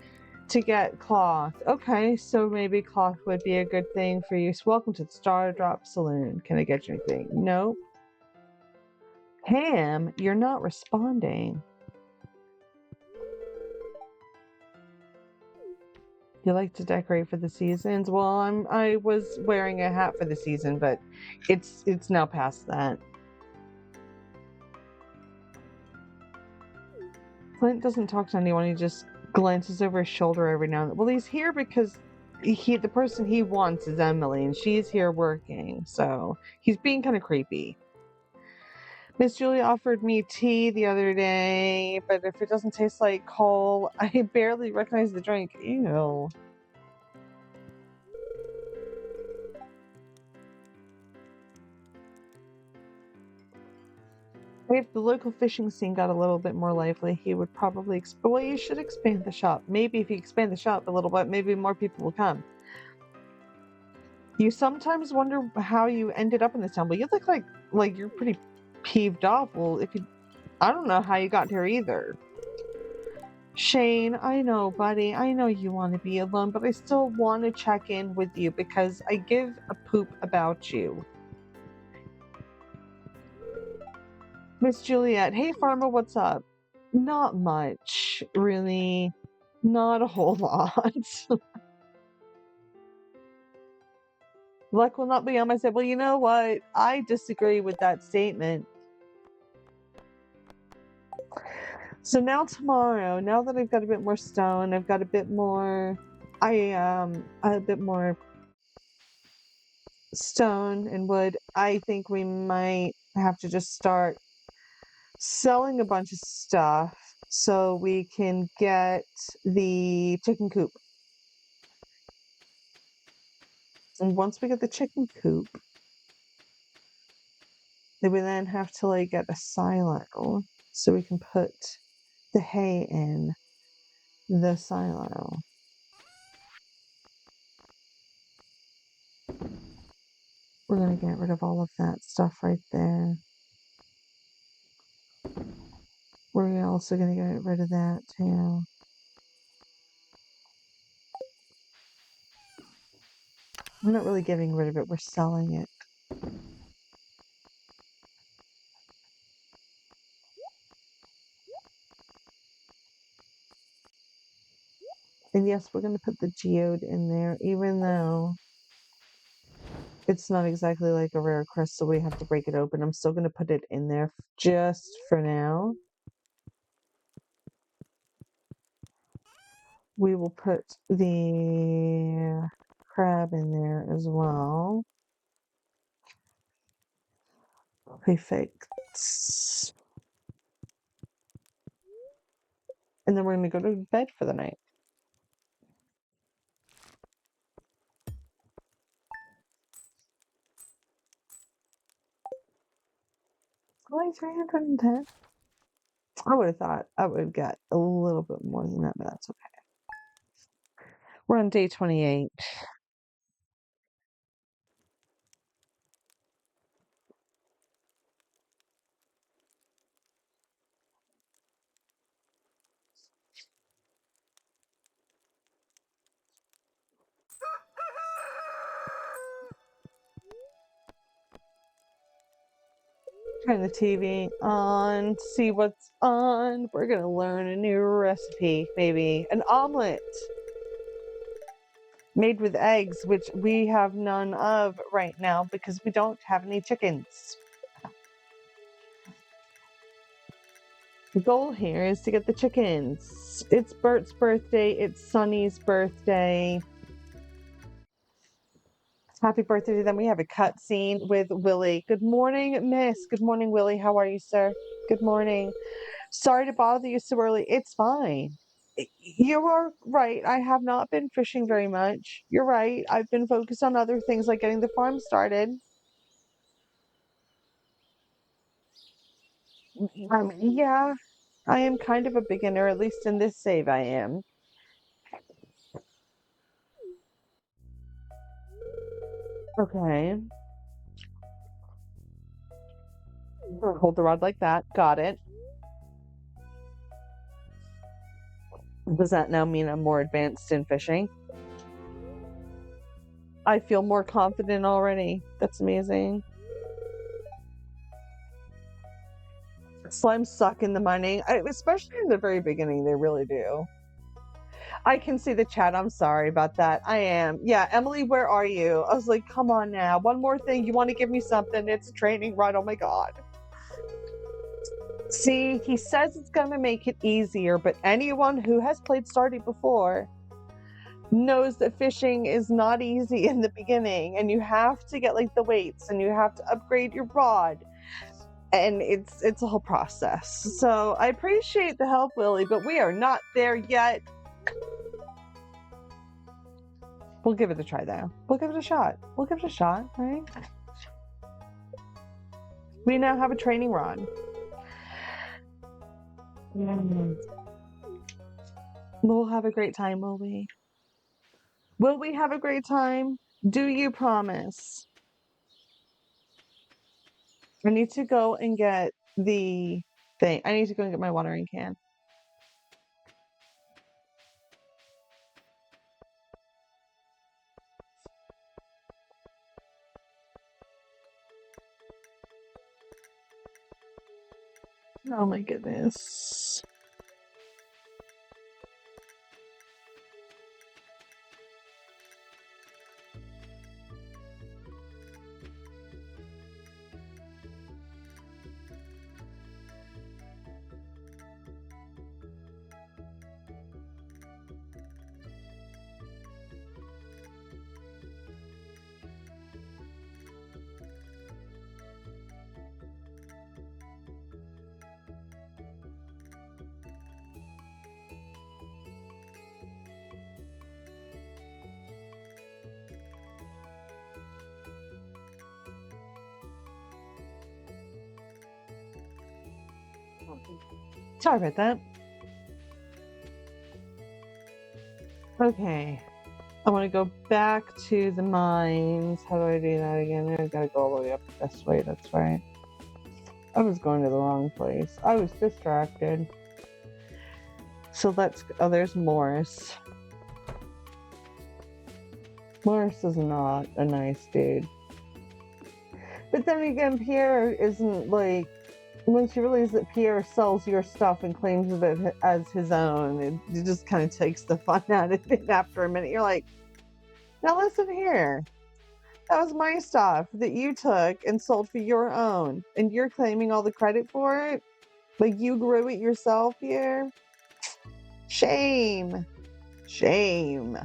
Speaker 1: to get cloth. Okay, so maybe cloth would be a good thing for you. So welcome to the Star Drop Saloon. Can I get you anything? Nope. Ham, you're not responding. You like to decorate for the seasons? Well, I was wearing a hat for the season, but it's now past that. Clint doesn't talk to anyone. He just glances over his shoulder every now and then. Well, he's here because the person he wants is Emily, and she's here working. So he's being kind of creepy. Miss Julie offered me tea the other day, but if it doesn't taste like coal, I barely recognize the drink. Ew. If the local fishing scene got a little bit more lively, he would probably well, you should expand the shop. Maybe if you expand the shop a little bit, maybe more people will come. You sometimes wonder how you ended up in this town, but you look like you're pretty peeved off. Well, I don't know how you got here either. Shane, I know, buddy. I know you want to be alone, but I still want to check in with you because I give a poop about you. Miss Juliet, hey farmer, what's up? Not much, really. Not a whole lot. Luck will not be on my side. Well, you know what? I disagree with that statement. So now tomorrow, now that I've got a bit more stone, I've got a bit more stone and wood, I think we might have to just start selling a bunch of stuff so we can get the chicken coop. And once we get the chicken coop, then we then have to like get a silo so we can put the hay in the silo. We're gonna get rid of all of that stuff right there. We're also gonna get rid of that too. We're not really getting rid of it, we're selling it. And yes, we're gonna put the geode in there, even though it's not exactly like a rare crystal, we have to break it open. I'm still gonna put it in there just for now. We will put the crab in there as well. Perfect. And then we're gonna go to bed for the night. Only 310? I would have thought I would have got a little bit more than that, but that's okay. We're on day 28. Turn the TV on, see what's on. We're gonna learn a new recipe, maybe an omelet made with eggs, which we have none of right now because we don't have any chickens. The goal here is to get the chickens. It's Bert's birthday, it's Sunny's birthday. Happy birthday to them. We have a cut scene with Willie. Good morning, miss. Good morning, Willie. How are you, sir? Good morning. Sorry to bother you so early. It's fine. You are right. I have not been fishing very much. You're right. I've been focused on other things like getting the farm started. Yeah, I am kind of a beginner, at least in this save I am. Okay. Hold the rod like that. Got it. Does that now mean I'm more advanced in fishing? I feel more confident already. That's amazing. Slimes suck in the mining, especially in the very beginning. They really do. I can see the chat. I'm sorry about that. I am. Yeah, Emily, where are you? I was like, come on now. One more thing. You want to give me something? It's training, right? Oh my God. See, he says it's going to make it easier, but anyone who has played Stardew before knows that fishing is not easy in the beginning, and you have to get like the weights and you have to upgrade your rod, and it's a whole process. So I appreciate the help, Willie, but we are not there yet. We'll give it a try though. We'll give it a shot. We'll give it a shot, right? We now have a training rod. We'll have a great time, will we? Will we have a great time? Do you promise? I need to go and get the thing. I need to go and get my watering can. Oh my goodness. Sorry about that. Okay. I want to go back to the mines. How do I do that again? I gotta go all the way up this way. That's right. I was going to the wrong place. I was distracted. So let's. Oh, there's Morris. Morris is not a nice dude. But then again, Pierre isn't like. Once you realize that Pierre sells your stuff and claims it as his own, it just kind of takes the fun out of it after a minute. You're like, now listen here. That was my stuff that you took and sold for your own, and you're claiming all the credit for it? Like you grew it yourself, Pierre? Shame. Shame.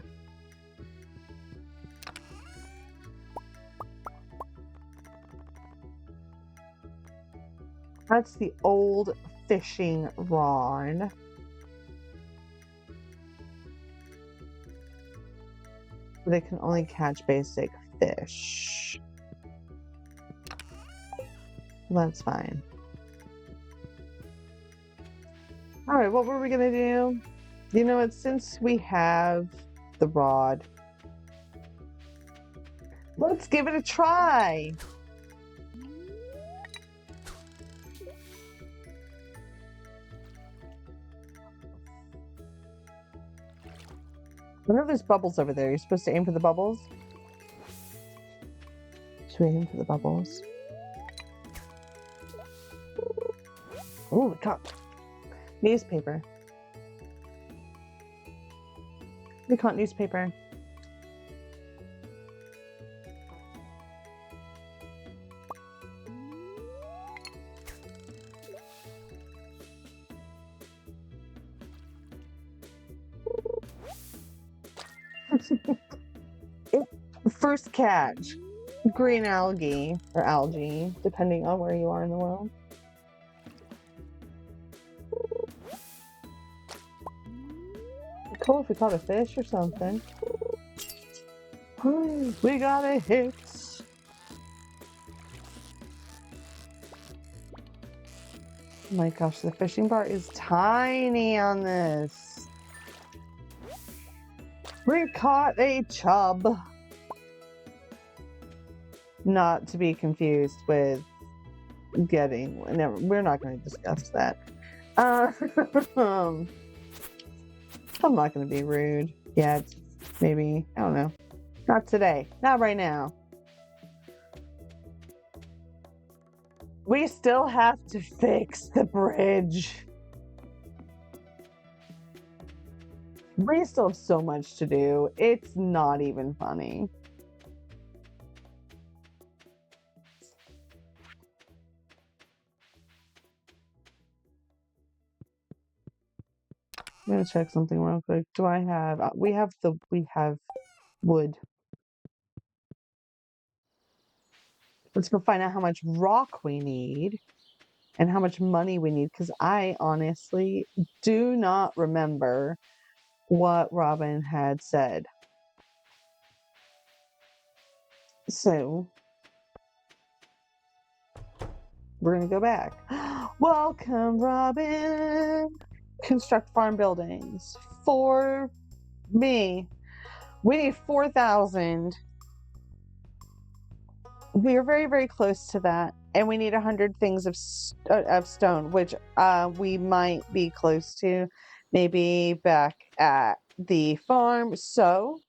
Speaker 1: That's the old fishing rod. They can only catch basic fish. That's fine. Alright, what were we gonna do? You know what, since we have the rod, let's give it a try! What are those bubbles over there? You're supposed to aim for the bubbles? Should we aim for the bubbles? Oh, we caught newspaper. We caught newspaper. First catch. Green algae, or algae, depending on where you are in the world. Cool if we caught a fish or something. We got a hit. Oh my gosh, the fishing bar is tiny on this. We caught a chub. Not to be confused with getting. Never. We're not going to discuss that. I'm not going to be rude yet. Maybe. I don't know. Not today. Not right now. We still have to fix the bridge. We still have so much to do. It's not even funny. I'm gonna check something real quick. Do I have? We have wood. Let's go find out how much rock we need and how much money we need, because I honestly do not remember what Robin had said. So we're gonna go back. Welcome, Robin. Construct farm buildings for me. We need 4,000. We are very, very close to that, and we need 100 things of stone, which we might be close to, maybe back at the farm. So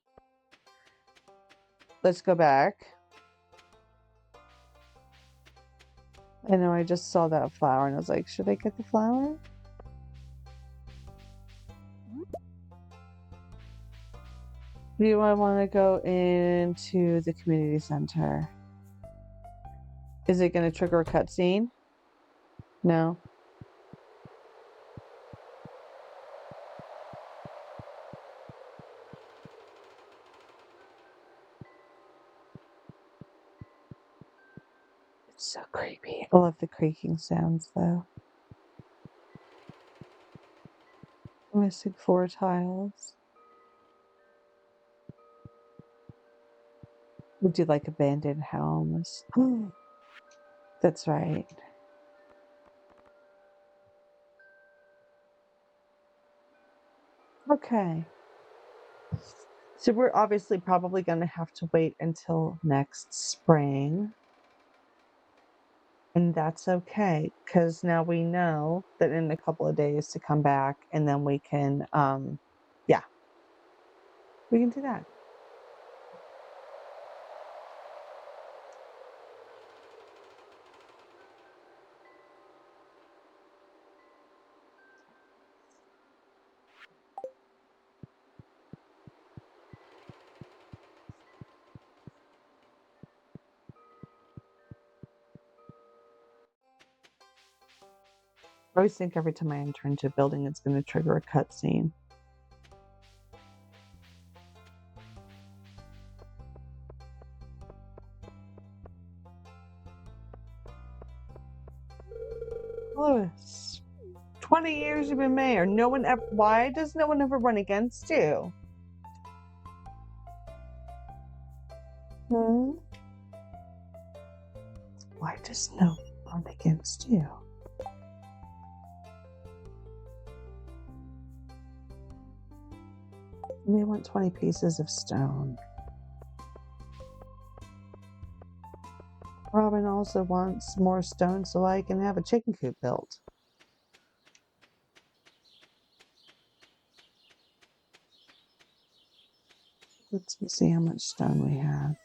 Speaker 1: let's go back. I know I just saw that flower, and I was like, should I get the flower? Do I want to go into the community center? Is it going to trigger a cutscene? No. It's so creepy. I love the creaking sounds, though. Missing 4 tiles. We do like abandoned homes. That's right. Okay. So we're obviously probably going to have to wait until next spring. And that's okay, because now we know that in a couple of days to come back, and then we can, yeah, we can do that. I always think every time I enter into a building, it's going to trigger a cutscene. Louis, 20 years you've been mayor. No one ever. Why does no one ever run against you? Hmm? Why does no one run against you? We want 20 pieces of stone. Robin also wants more stone so I can have a chicken coop built. Let's see how much stone we have.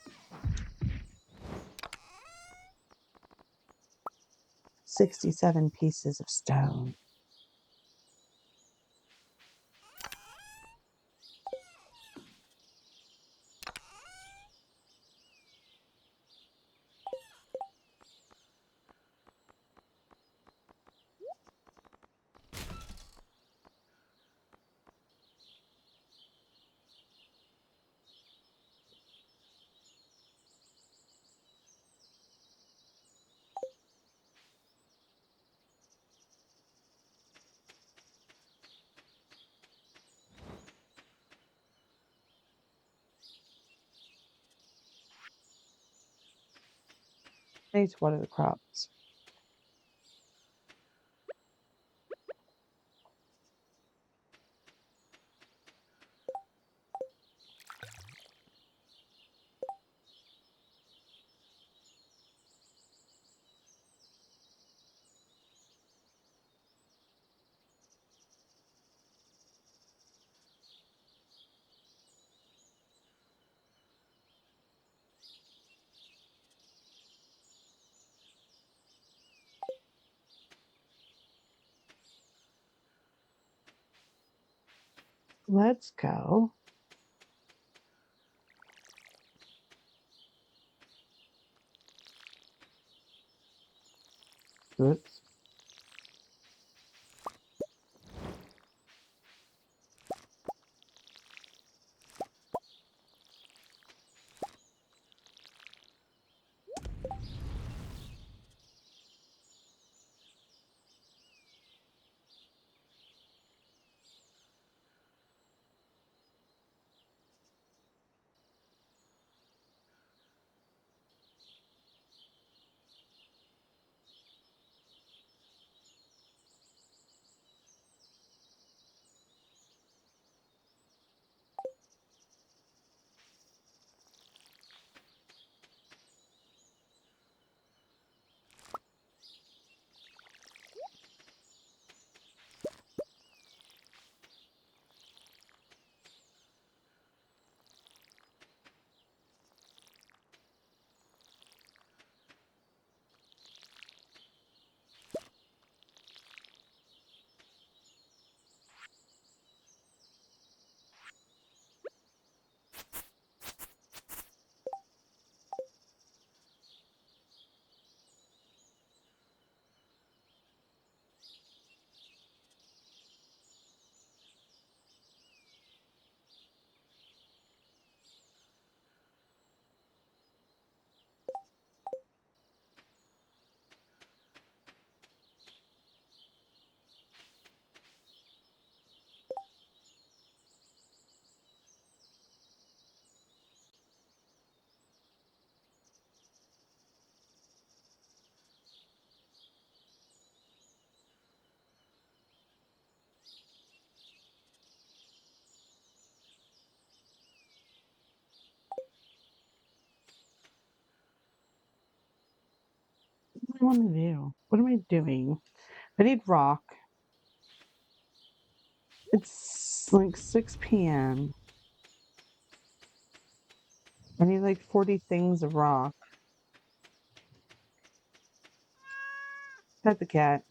Speaker 1: 67 pieces of stone. I need to water the crops. Let's go. Oops. What do I want to do? What am I doing? I need rock. It's like 6 p.m. I need like 40 things of rock. Pet the cat.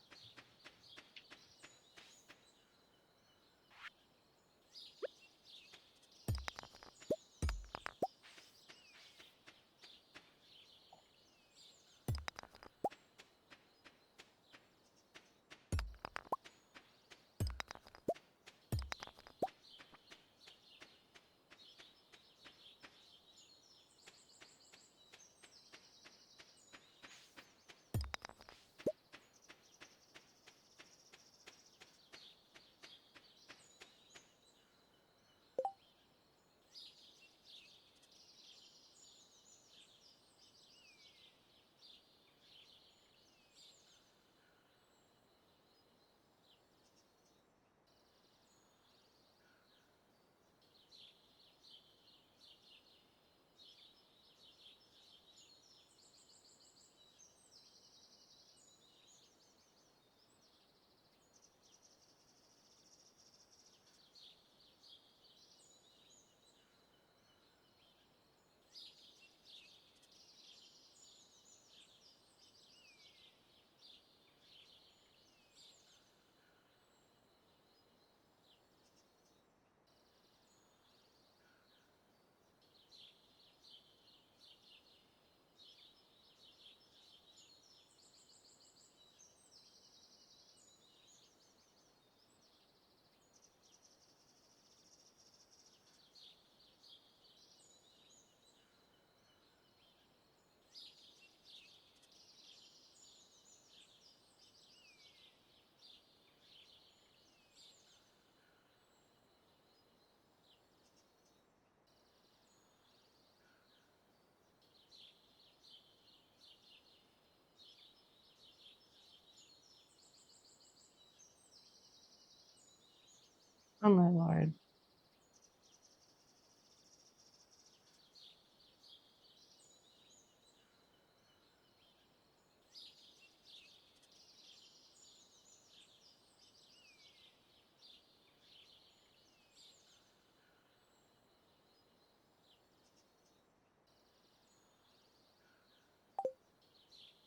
Speaker 1: Oh my lord.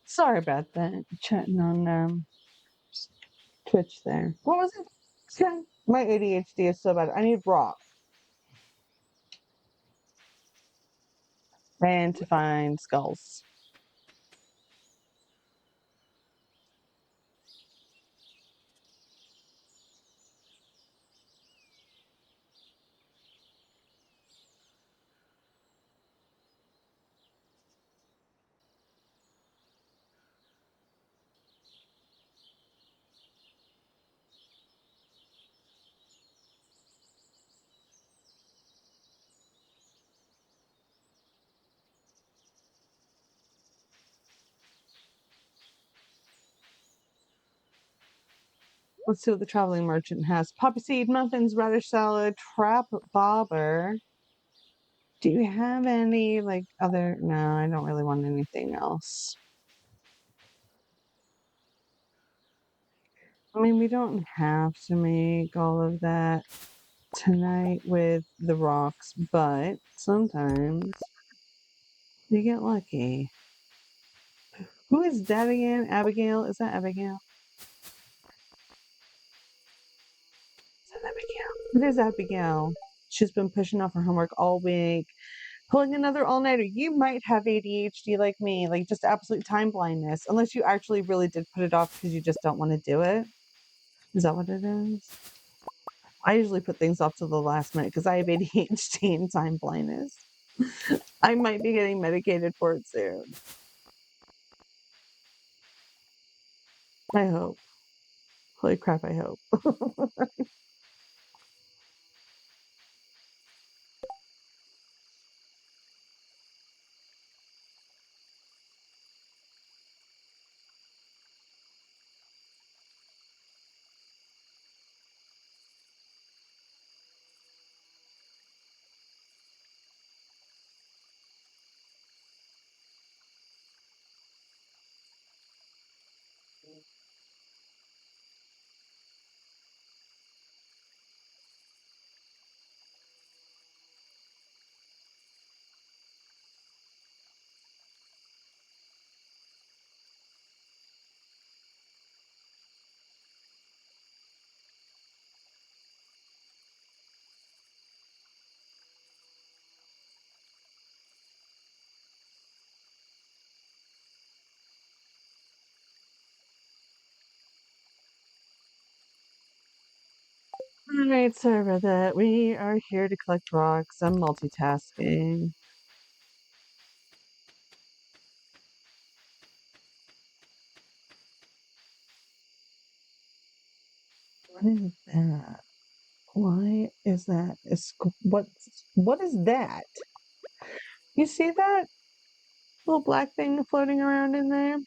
Speaker 1: Sorry about that. Chatting on Twitch there. What was it? Chat? My ADHD is so bad. I need rock and to find skulls. Let's see what the traveling merchant has. Poppy seed, muffins, radish salad, trap bobber. Do you have any like other? No, I don't really want anything else. I mean, we don't have to make all of that tonight with the rocks, but sometimes you get lucky. Who is that again? Abigail? Is that Abigail? Is that Abigail? It is Abigail. She's been pushing off her homework all week, pulling another all-nighter. You might have ADHD like me, like just absolute time blindness, unless you actually really did put it off because you just don't want to do it. Is that what it is? I usually put things off to the last minute because I have ADHD and time blindness. I might be getting medicated for it soon. I hope. Holy crap, I hope. Alright, sorry about that. We are here to collect rocks. I'm multitasking. What is that? Why is that? What is that? You see that little black thing floating around in there?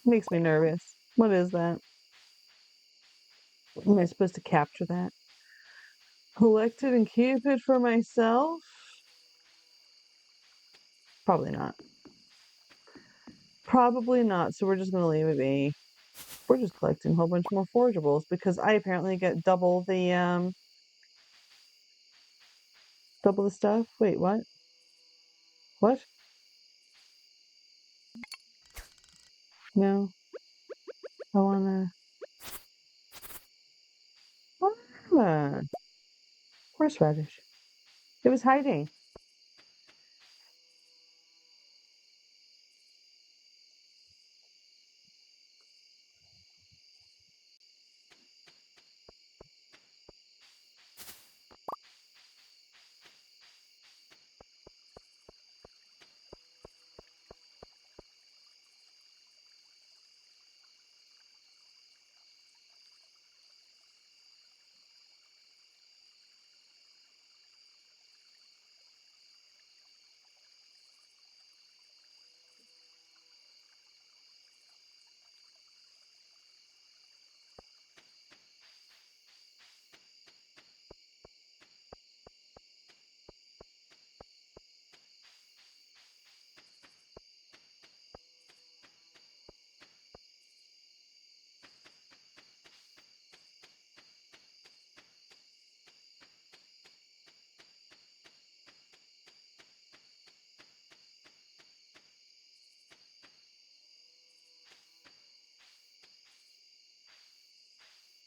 Speaker 1: Makes me nervous. What is that? Am I supposed to capture that? Collect it and keep it for myself? Probably not. Probably not. So we're just gonna leave it be. We're just collecting a whole bunch more forageables because I apparently get double the stuff. Wait, what? What? No. I wanna ah, horseradish. It was hiding.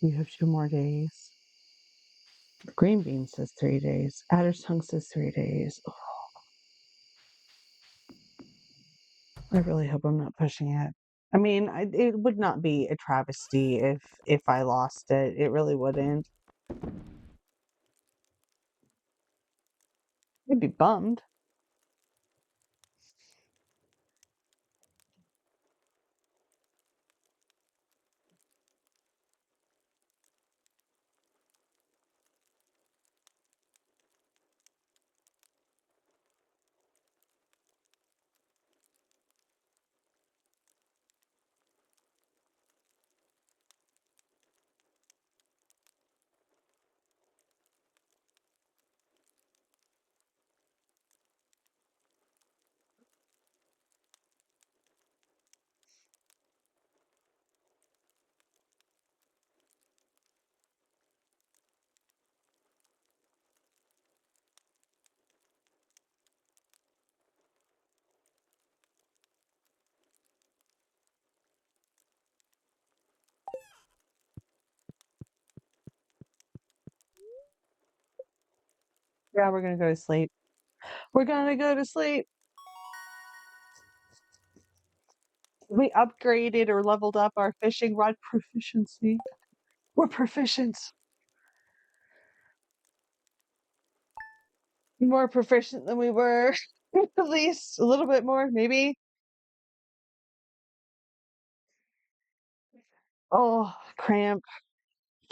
Speaker 1: You have 2 more days. Green bean says 3 days. Adder's tongue says 3 days. Oh, I really hope I'm not pushing it. I mean, it would not be a travesty if I lost it. It really wouldn't. I'd be bummed. Yeah, we're gonna go to sleep. We're gonna go to sleep. We upgraded or leveled up our fishing rod proficiency. We're proficient. More proficient than we were. At least a little bit more, maybe. Oh, cramp.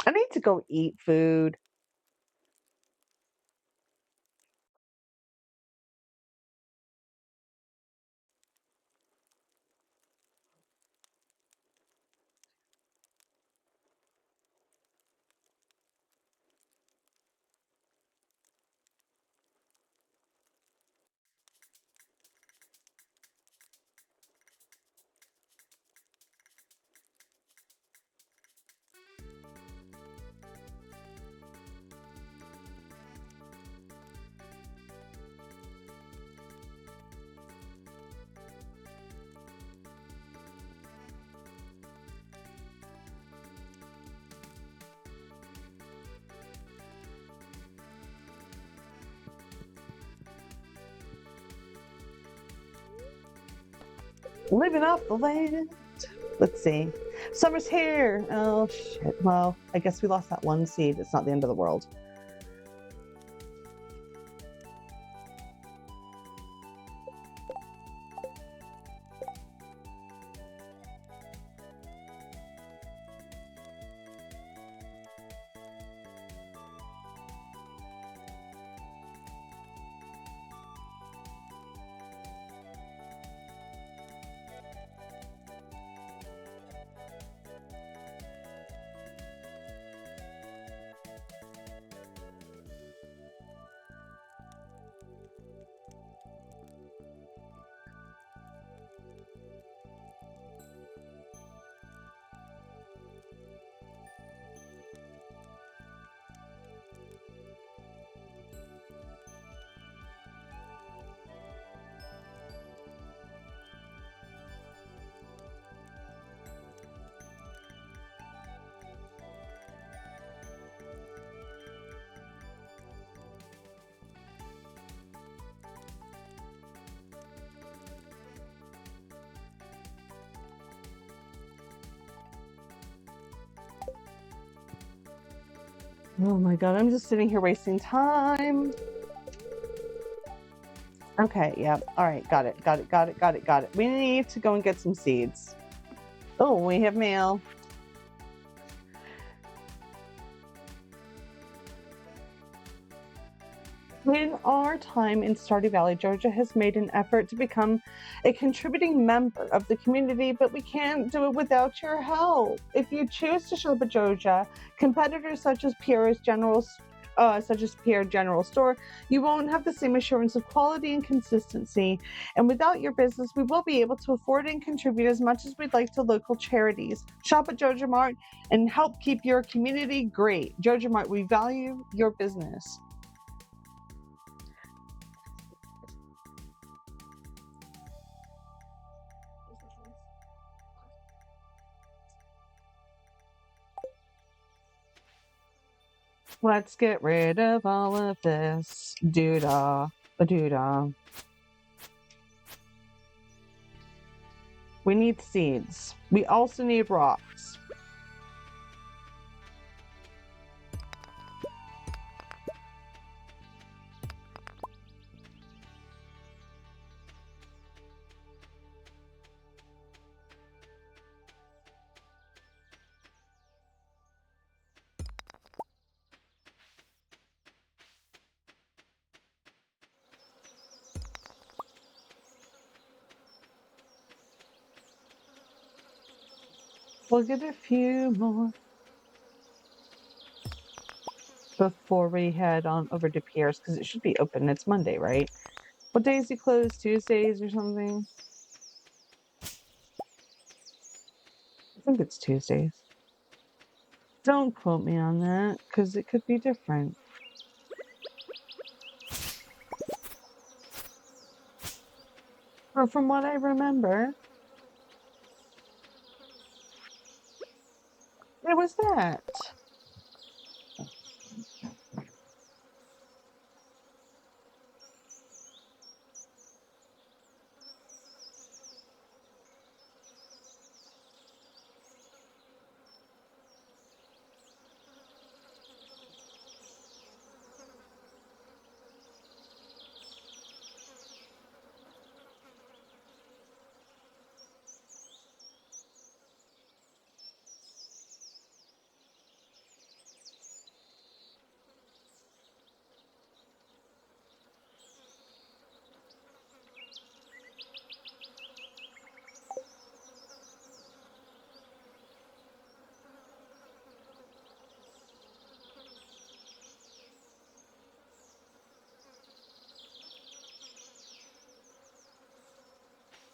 Speaker 1: I need to go eat food. Living off the land. Let's see. Summer's here. Oh, shit. Well, I guess we lost that one seed. It's not the end of the world. Oh my god, I'm just sitting here wasting time. Okay, yep. All right, got it, got it, got it, got it, got it. We need to go and get some seeds. Oh, we have mail. In our time in Stardew Valley, Georgia has made an effort to become a contributing member of the community, but we can't do it without your help. If you choose to shop at Georgia, competitors such as Pierre General Store, you won't have the same assurance of quality and consistency. And without your business, we will be able to afford and contribute as much as we'd like to local charities. Shop at Georgia Mart and help keep your community great. Georgia Mart, we value your business. Let's get rid of all of this. Doodah. A doodah. We need seeds. We also need rocks. We'll get a few more before we head on over to Pierre's because it should be open. It's Monday, right? What days he closed? Tuesdays or something? I think it's Tuesdays. Don't quote me on that because it could be different. Or from what I remember, it was that.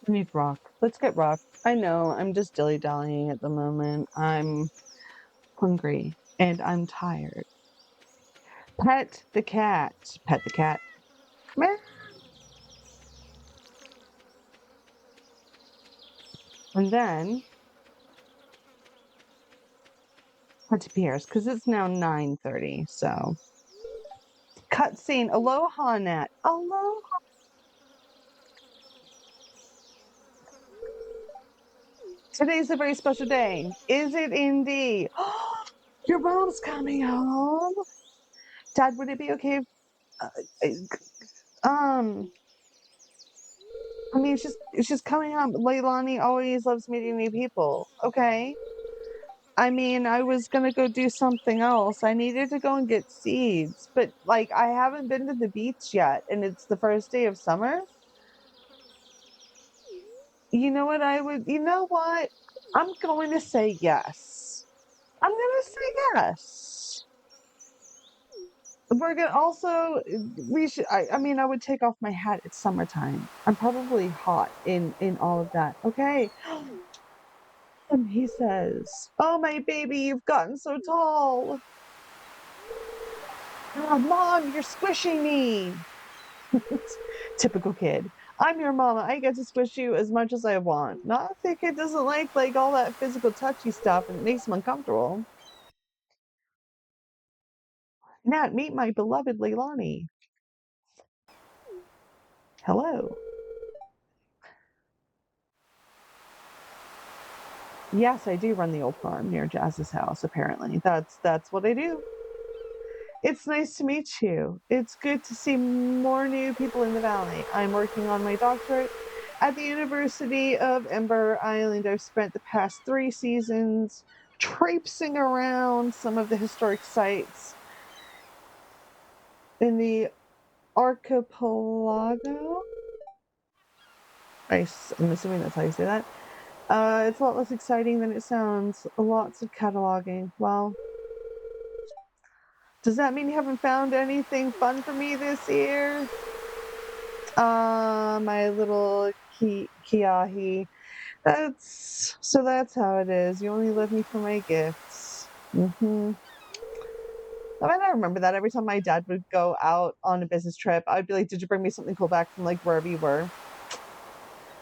Speaker 1: I need rock. Let's get rock. I know, I'm just dilly-dallying at the moment. I'm hungry and I'm tired. Pet the cat. Pet the cat. Meh. And then head to Pierre's because it's now 9:30. So cutscene. Aloha, Nat. Aloha. Today's a very special day. Is it indeed? Your mom's coming home. Dad, would it be okay if, um, I mean, she's coming home. Leilani always loves meeting new people. Okay. I mean, I was gonna go do something else. I needed to go and get seeds, but like I haven't been to the beach yet, and it's the first day of summer. You know what I would, you know what? I'm going to say yes. I'm gonna say yes. We're gonna also we should I mean I would take off my hat. It's summertime. I'm probably hot in all of that. Okay. And he says, "Oh my baby, you've gotten so tall. Oh, mom, you're squishing me." Typical kid. I'm your mama. I get to squish you as much as I want. Not if the kid doesn't like all that physical touchy stuff and it makes him uncomfortable. Nat, meet my beloved Leilani. Hello. Yes, I do run the old farm near Jazz's house, apparently. That's what I do. It's nice to meet you. It's good to see more new people in the valley. I'm working on my doctorate at the University of Ember Island. I've spent the past 3 seasons traipsing around some of the historic sites in the archipelago. I'm assuming that's how you say that. It's a lot less exciting than it sounds. Lots of cataloging. Well, does that mean you haven't found anything fun for me this year? My little Kiahi. That's how it is. You only love me for my gifts. I mean, I remember that every time my dad would go out on a business trip, I'd be like, "Did you bring me something cool back from like wherever you were?"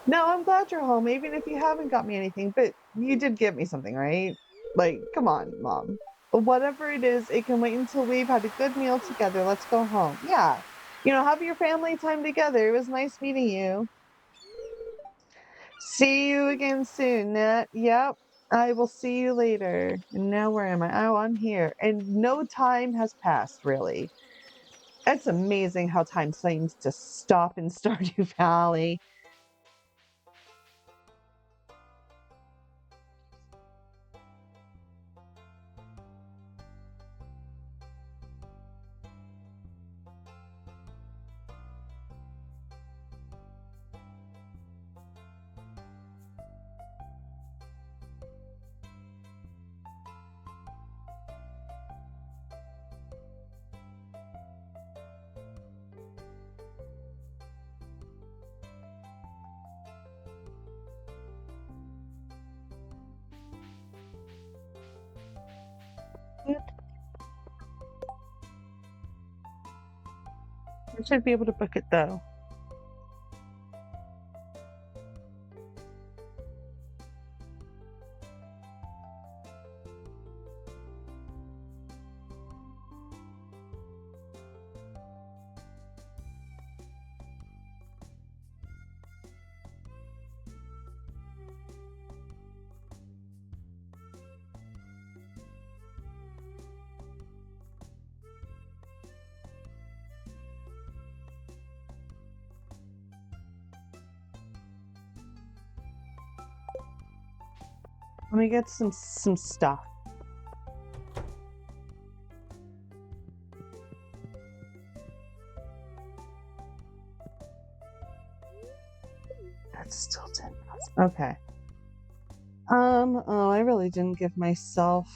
Speaker 1: No, I'm glad you're home, even if you haven't got me anything, but you did give me something, right? Like, come on, mom. Whatever it is, it can wait until we've had a good meal together. Let's go home. Yeah. Have your family time together. It was nice meeting you. See you again soon, Nat. Yep. I will see you later. And now where am I? Oh, I'm here. And no time has passed, really. It's amazing how time seems to stop in Stardew Valley. I should be able to book it though. Let me get some stuff. That's still 10. Okay. Oh, I really didn't give myself.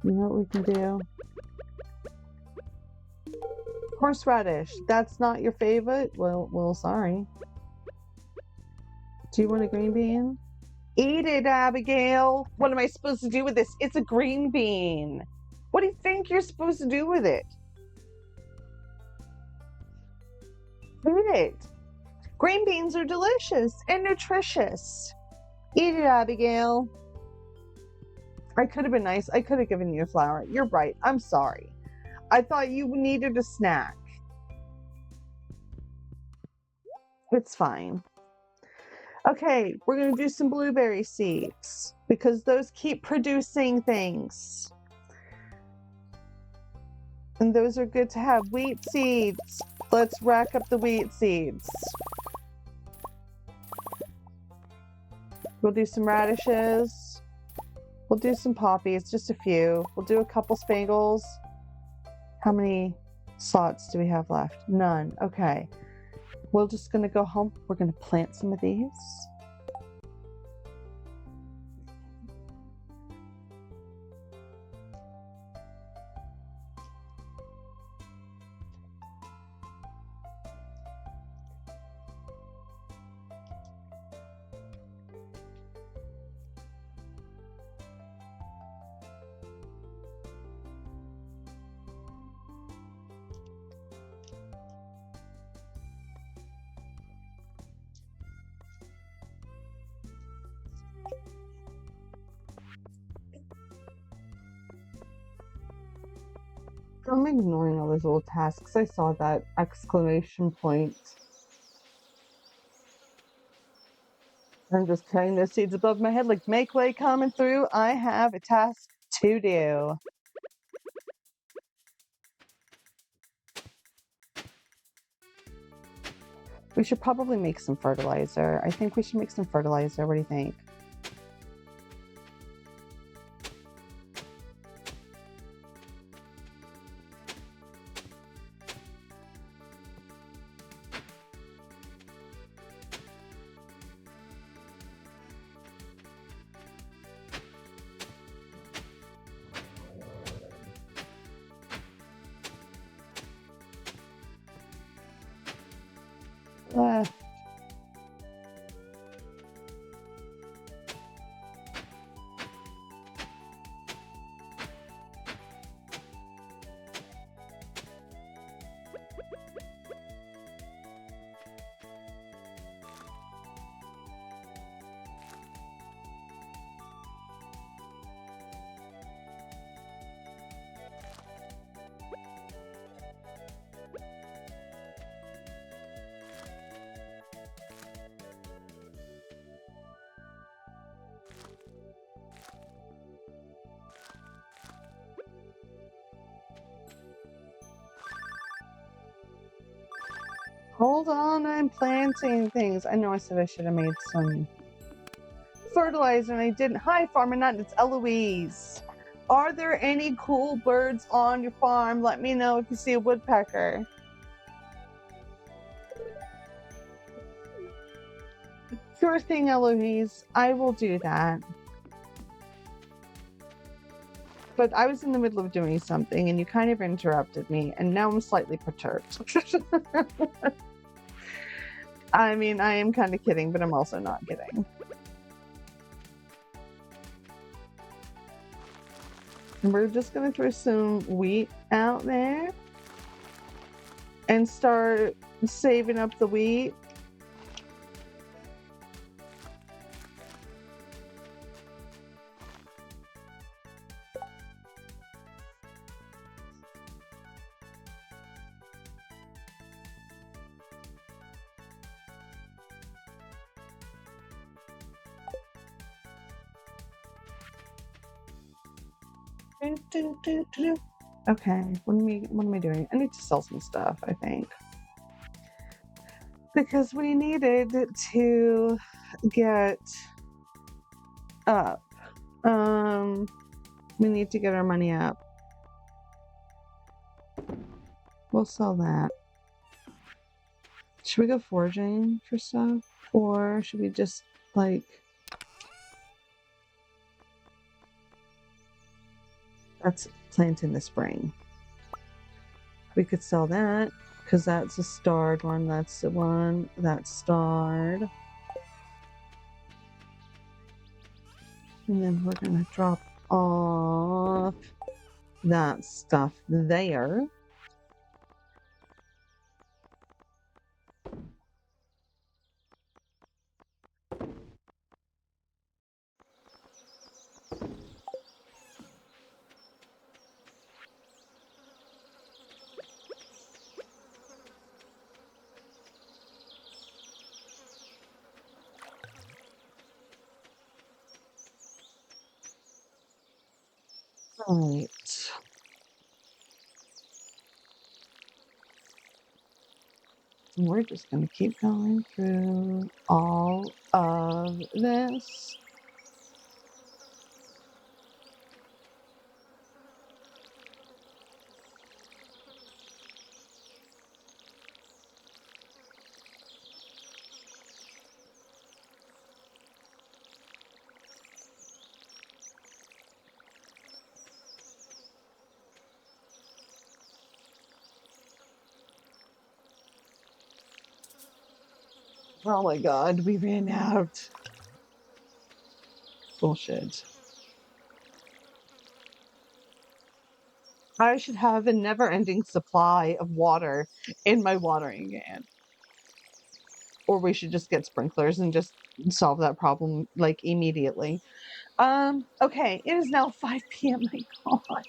Speaker 1: You know what we can do? Horseradish. That's not your favorite? Well, sorry. Do you want a green bean? Eat it, Abigail. What am I supposed to do with this? It's a green bean. What do you think you're supposed to do with it? Eat it. Green beans are delicious and nutritious. Eat it, Abigail. I could have been nice. I could have given you a flower. You're right. I'm sorry. I thought you needed a snack. It's fine. Okay, we're going to do some blueberry seeds because those keep producing things. And those are good to have. Wheat seeds. Let's rack up the wheat seeds. We'll do some radishes. We'll do some poppies, just a few. We'll do a couple spangles. How many slots do we have left? None. Okay. We're just going to go home. We're going to plant some of these. I'm ignoring all those little tasks. I saw that exclamation point. I'm just carrying those seeds above my head like make way coming through. I have a task to do. We should probably make some fertilizer. I think we should make some fertilizer. What do you think? Hold on, I'm planting things. I know I said I should have made some fertilizer and I didn't. Hi, Farmer Nut, it's Eloise. Are there any cool birds on your farm? Let me know if you see a woodpecker. Sure thing, Eloise. I will do that. But I was in the middle of doing something and you kind of interrupted me, and now I'm slightly perturbed. I mean, I am kind of kidding, but I'm also not kidding. And we're just going to throw some wheat out there and start saving up the wheat. Okay, what am I doing? I need to sell some stuff, I think. Because we needed to get up. We need to get our money up. We'll sell that. Should we go foraging for stuff? Or should we just, like... That's plant in the spring. We could sell that, because that's a starred one. That's the one that's starred. And then we're going to drop off that stuff there. Right. We're just going to keep going through all of this. Oh my god, we ran out. Bullshit. I should have a never-ending supply of water in my watering can. Or we should just get sprinklers and just solve that problem, like, immediately. Okay, it is now 5 p.m. My god.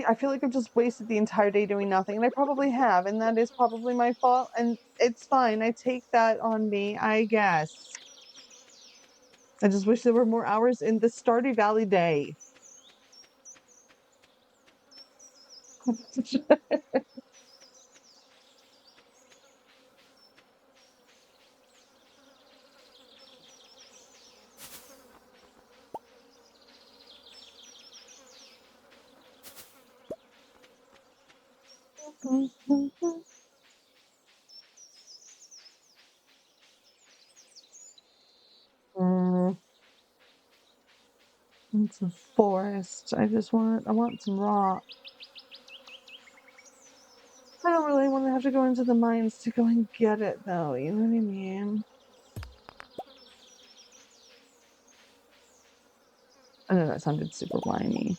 Speaker 1: I feel like I've just wasted the entire day doing nothing, and I probably have, and that is probably my fault, and it's fine. I take that on me, I guess. I just wish there were more hours in the Stardew Valley day. Mm, it's a forest. I want some rock. I don't really want to have to go into the mines to go and get it, though. You know what I mean? I know that sounded super whiny.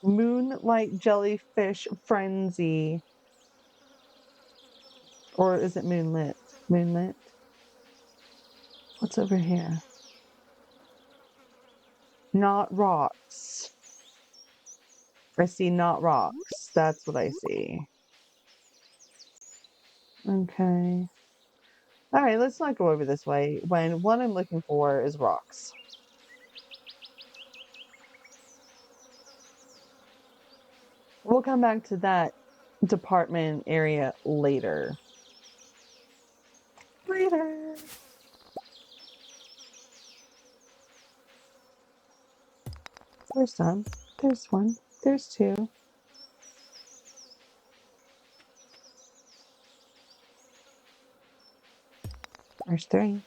Speaker 1: Moonlight jellyfish frenzy. Or is it moonlit? Moonlit? What's over here? Not rocks. I see not rocks. That's what I see. Okay. All right, let's not go over this way when what I'm looking for is rocks. We'll come back to that department area later. Later. There's some. There's one. There's two. There's three.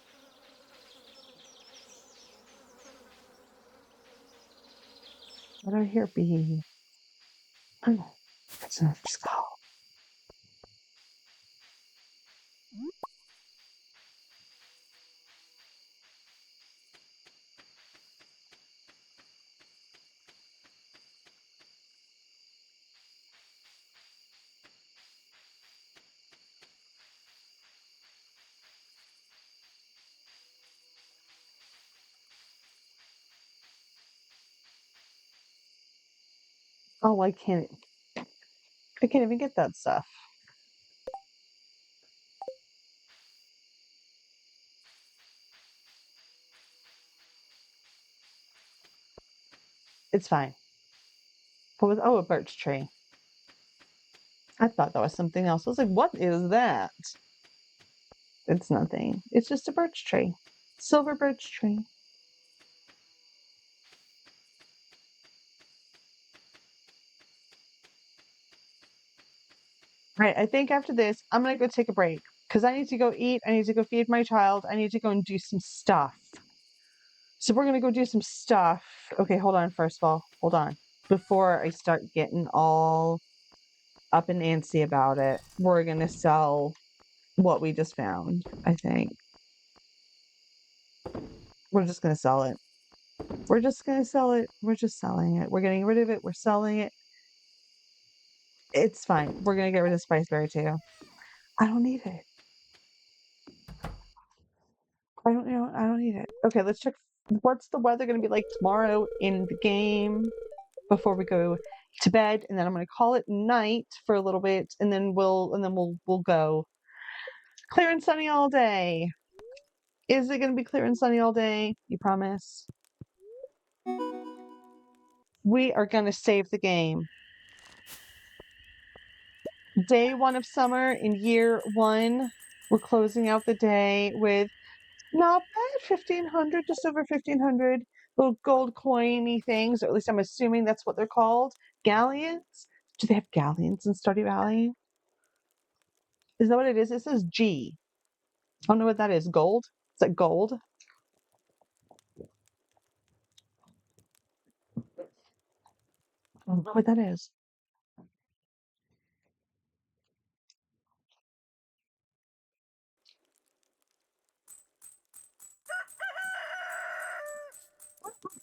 Speaker 1: What do I hear? Bee. Oh, that's another skull. Oh, I can't. I can't even get that stuff. It's fine. What was? Oh, a birch tree. I thought that was something else. I was like, what is that? It's nothing. It's just a birch tree. Silver birch tree. All right, I think after this, I'm gonna go take a break because I need to go eat. I need to go feed my child. I need to go and do some stuff. So we're gonna go do some stuff. Okay, hold on. First of all, hold on. Before I start getting all up and antsy about it, we're gonna sell what we just found. I think we're just gonna sell it. We're just gonna sell it. We're just selling it. We're getting rid of it. We're selling it. It's fine. We're gonna get rid of Spiceberry too. I don't need it. I don't know. I don't need it. Okay, let's check. What's the weather gonna be like tomorrow in the game before we go to bed, and then I'm gonna call it night for a little bit, and then we'll go clear and sunny all day. Is it gonna be clear and sunny all day? You promise? We are gonna save the game. Day one of summer in year one. We're closing out the day with not bad, 1,500, just over 1,500 little gold coiny things, or at least I'm assuming that's what they're called. Galleons? Do they have galleons in Stardew Valley? Is that what it is? It says G. I don't know what that is. Gold? Is that gold? I don't know what that is.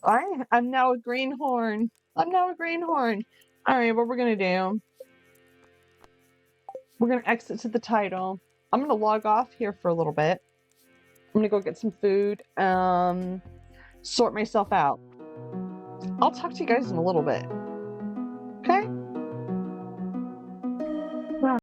Speaker 1: I'm now a greenhorn. I'm now a greenhorn. All right, what we're gonna do? We're gonna exit to the title. I'm gonna log off here for a little bit. I'm gonna go get some food. Sort myself out. I'll talk to you guys in a little bit.